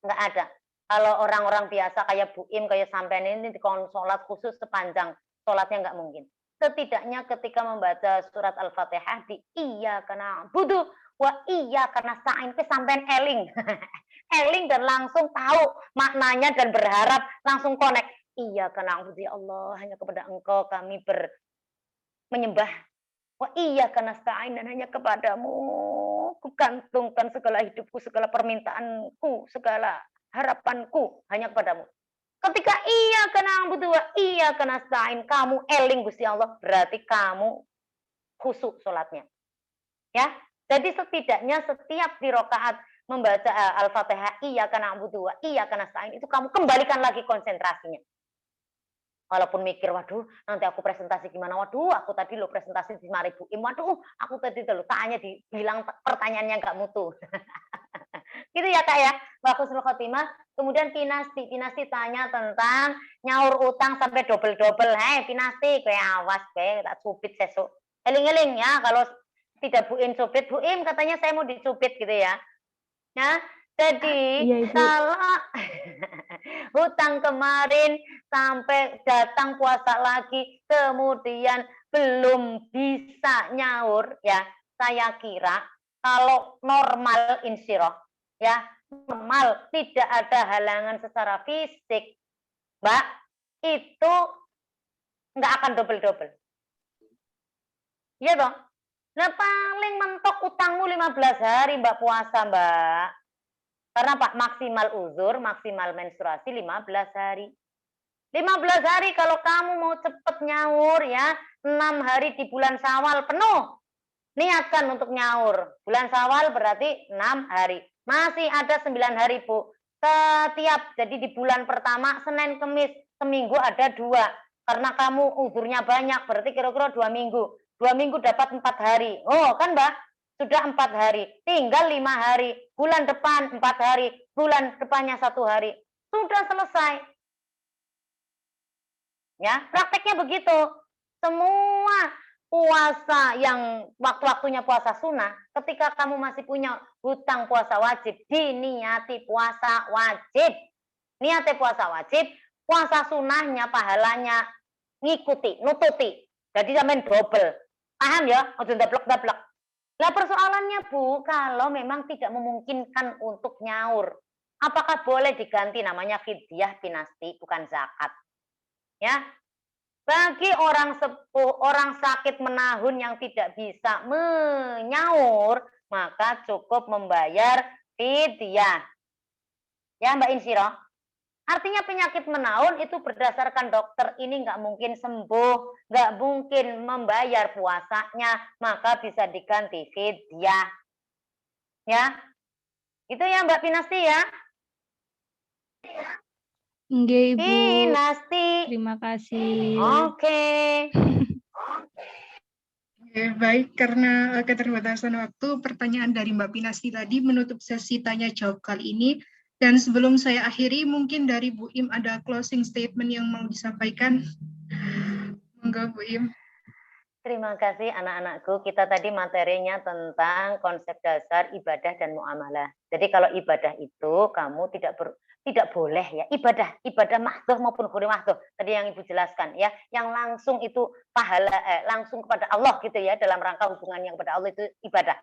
nggak ada. Kalau orang-orang biasa kayak Bu Im, kayak sampean ini di sholat khusus sepanjang sholatnya nggak mungkin. Setidaknya ketika membaca surat Al-Fatihah di iya karena budu wa iya karena sa'in ke sampean eling. Eling dan langsung tahu maknanya dan berharap langsung connect. Iya karena ya Allah hanya kepada Engkau kami menyembah. Wah iya karena sa'in dan hanya kepadamu kugantungkan segala hidupku, segala permintaanku, segala harapanku hanya kepadamu. Ketika iya karena berdua, iya karena sa'in, kamu eling Gusti Allah, berarti kamu khusyuk sholatnya. Ya, jadi setidaknya setiap di rakaat membaca Al-Fatihah, iya karena berdua, iya karena sa'in, itu kamu kembalikan lagi konsentrasinya. Walaupun mikir, waduh, nanti aku presentasi gimana? Waduh, aku tadi lo presentasi di Maribu Im. Waduh, aku tadi lo tanya dibilang pertanyaannya nggak mutu. Gitu ya Kak ya, Mbak Husnul Khotimah. Kemudian Pinasti tanya tentang nyaur utang sampai double-double. Hei Pinasti, kayak awas, kayak tak cubit sesuk. Eling-eling ya, kalau tidak Bu Im cubit, Bu Im katanya saya mau dicubit gitu ya. Nah, jadi kalau hutang kemarin sampai datang puasa lagi, kemudian belum bisa nyaur, ya saya kira kalau normal insyirah, ya normal tidak ada halangan secara fisik, Mbak, itu nggak akan double-double. Iya dong. Nah paling mentok utangmu 15 hari Mbak puasa Mbak. Karena Pak maksimal uzur, maksimal menstruasi 15 hari. 15 hari kalau kamu mau cepet nyaur ya, 6 hari di bulan Syawal penuh. Niatkan untuk nyaur. Bulan Syawal berarti 6 hari. Masih ada 9 hari, Bu. Setiap, jadi di bulan pertama, Senin, Kemis, seminggu ada 2. Karena kamu uzurnya banyak, berarti kira-kira 2 minggu. 2 minggu dapat 4 hari. Oh, kan Mbak? Sudah 4 hari, tinggal 5 hari, bulan depan 4 hari, bulan depannya 1 hari. Sudah selesai. Ya, prakteknya begitu. Semua puasa yang waktu-waktunya puasa sunnah, ketika kamu masih punya hutang puasa wajib, diniati puasa wajib. Niati puasa wajib, puasa sunnahnya pahalanya ngikuti, nututi. Jadi sampean double. Paham ya? Ojo dablek-dablek. Nah persoalannya Bu, kalau memang tidak memungkinkan untuk nyaur, apakah boleh diganti namanya fidyah Pinasti, bukan zakat? Ya, bagi orang sepuh, orang sakit menahun yang tidak bisa menyaur, maka cukup membayar fidyah. Ya Mbak Insyirah, Artinya penyakit menaun itu berdasarkan dokter ini nggak mungkin sembuh, nggak mungkin membayar puasanya, maka bisa diganti fidyah. Ya, itu ya Mbak Pinasti ya. Nggih, Bu. Pinasti. Terima kasih. Oke. Oke, baik, karena keterbatasan waktu, pertanyaan dari Mbak Pinasti tadi menutup sesi tanya jawab kali ini. Dan sebelum saya akhiri, mungkin dari Bu Im ada closing statement yang mau disampaikan. Monggo Bu Im. Terima kasih anak-anakku. Kita tadi materinya tentang konsep dasar ibadah dan muamalah. Jadi kalau ibadah itu kamu tidak boleh ya, ibadah mahdoh maupun ghairu mahdoh. Tadi yang Ibu jelaskan ya, yang langsung itu pahala langsung kepada Allah gitu ya, dalam rangka hubungan yang kepada Allah itu ibadah.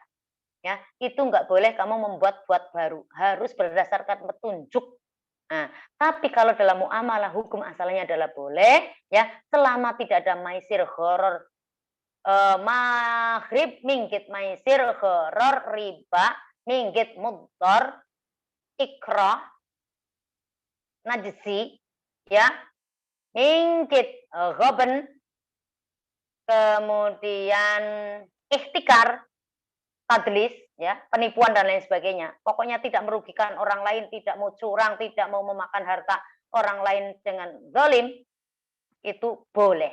Ya, itu nggak boleh kamu membuat-buat baru, harus berdasarkan petunjuk. Nah, tapi kalau dalam muamalah hukum asalnya adalah boleh ya, selama tidak ada maisir gharar, maghrib minggit maisir gharar riba minggit mudhar ikrah najisi ya, minggit ghaban, kemudian ihtikar, tadlis, ya, penipuan dan lain sebagainya. Pokoknya tidak merugikan orang lain, tidak mau curang, tidak mau memakan harta orang lain dengan zalim, itu boleh.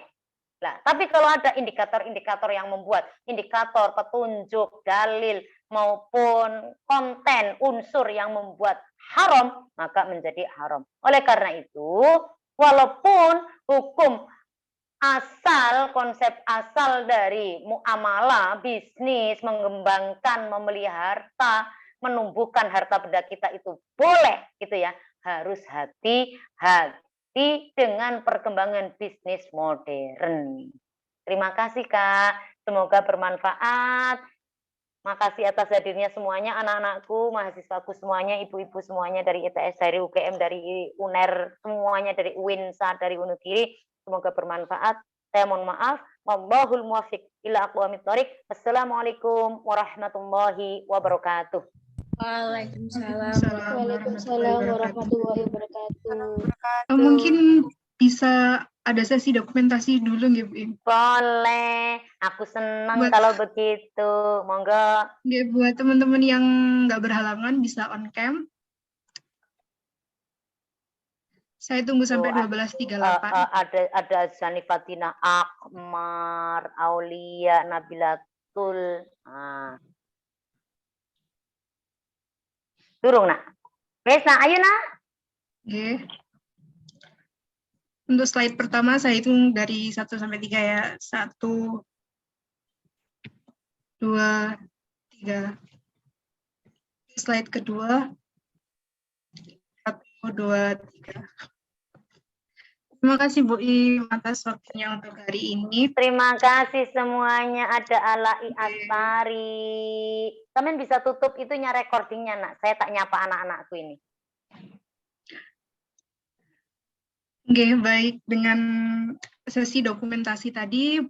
Nah, tapi kalau ada indikator-indikator yang membuat, indikator, petunjuk, dalil, maupun konten, unsur yang membuat haram, maka menjadi haram. Oleh karena itu, walaupun hukum asal, konsep asal dari muamalah, bisnis, mengembangkan, memelihara, menumbuhkan harta benda kita itu boleh, gitu ya. Harus hati-hati dengan perkembangan bisnis modern. Terima kasih Kak, semoga bermanfaat. Makasih atas hadirnya semuanya, anak-anakku, mahasiswaku semuanya, ibu-ibu semuanya dari ITS, dari UGM, dari UNER, semuanya dari UINSA, dari Wonogiri. Semoga bermanfaat. Saya mohon maaf. Wallahul muwaffiq ila aqwamit thoriq. Assalamualaikum warahmatullahi wabarakatuh. Waalaikumsalam warahmatullahi wabarakatuh. Mungkin bisa ada sesi dokumentasi dulu nggih Bu Im? Boleh. Aku senang kalau begitu. Monggo. Nggih, buat teman-teman yang nggak berhalangan bisa on cam. Saya tunggu sampai 12.38. Ada Zanifatina Akmar, Aulia, Nabilatul. Durung nak. Wes nak, ayo nak. Oke. Untuk slide pertama saya hitung dari 1 sampai 3 ya. 1, 2, 3. Slide kedua. 1, 2, 3. Terima kasih Bu Im atas waktunya untuk hari ini. Terima kasih semuanya. Ada Alai Asmari. Kalian bisa tutup itunya recordingnya nak. Saya tak nyapa anak-anakku ini. Oke, baik. Dengan sesi dokumentasi tadi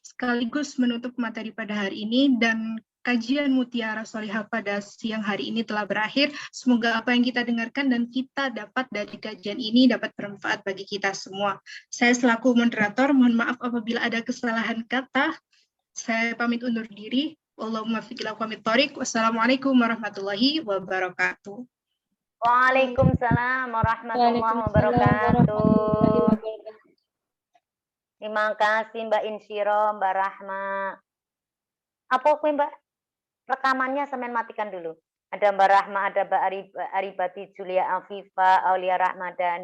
sekaligus menutup materi pada hari ini dan kajian Mutiara Sholihah pada siang hari ini telah berakhir. Semoga apa yang kita dengarkan dan kita dapat dari kajian ini dapat bermanfaat bagi kita semua. Saya selaku moderator, mohon maaf apabila ada kesalahan kata. Saya pamit undur diri. Allahumma fiqh ila aqwamit thoriq. Wassalamualaikum warahmatullahi wabarakatuh. Waalaikumsalam warahmatullahi wabarakatuh. Terima kasih Mbak Insyiro, Mbak Rahma. Apa aku Mbak? Rekamannya sampean matikan dulu. Ada Mbak Rahma, ada Mbak Aribati, Julia Afifa, Aulia Rahmadani.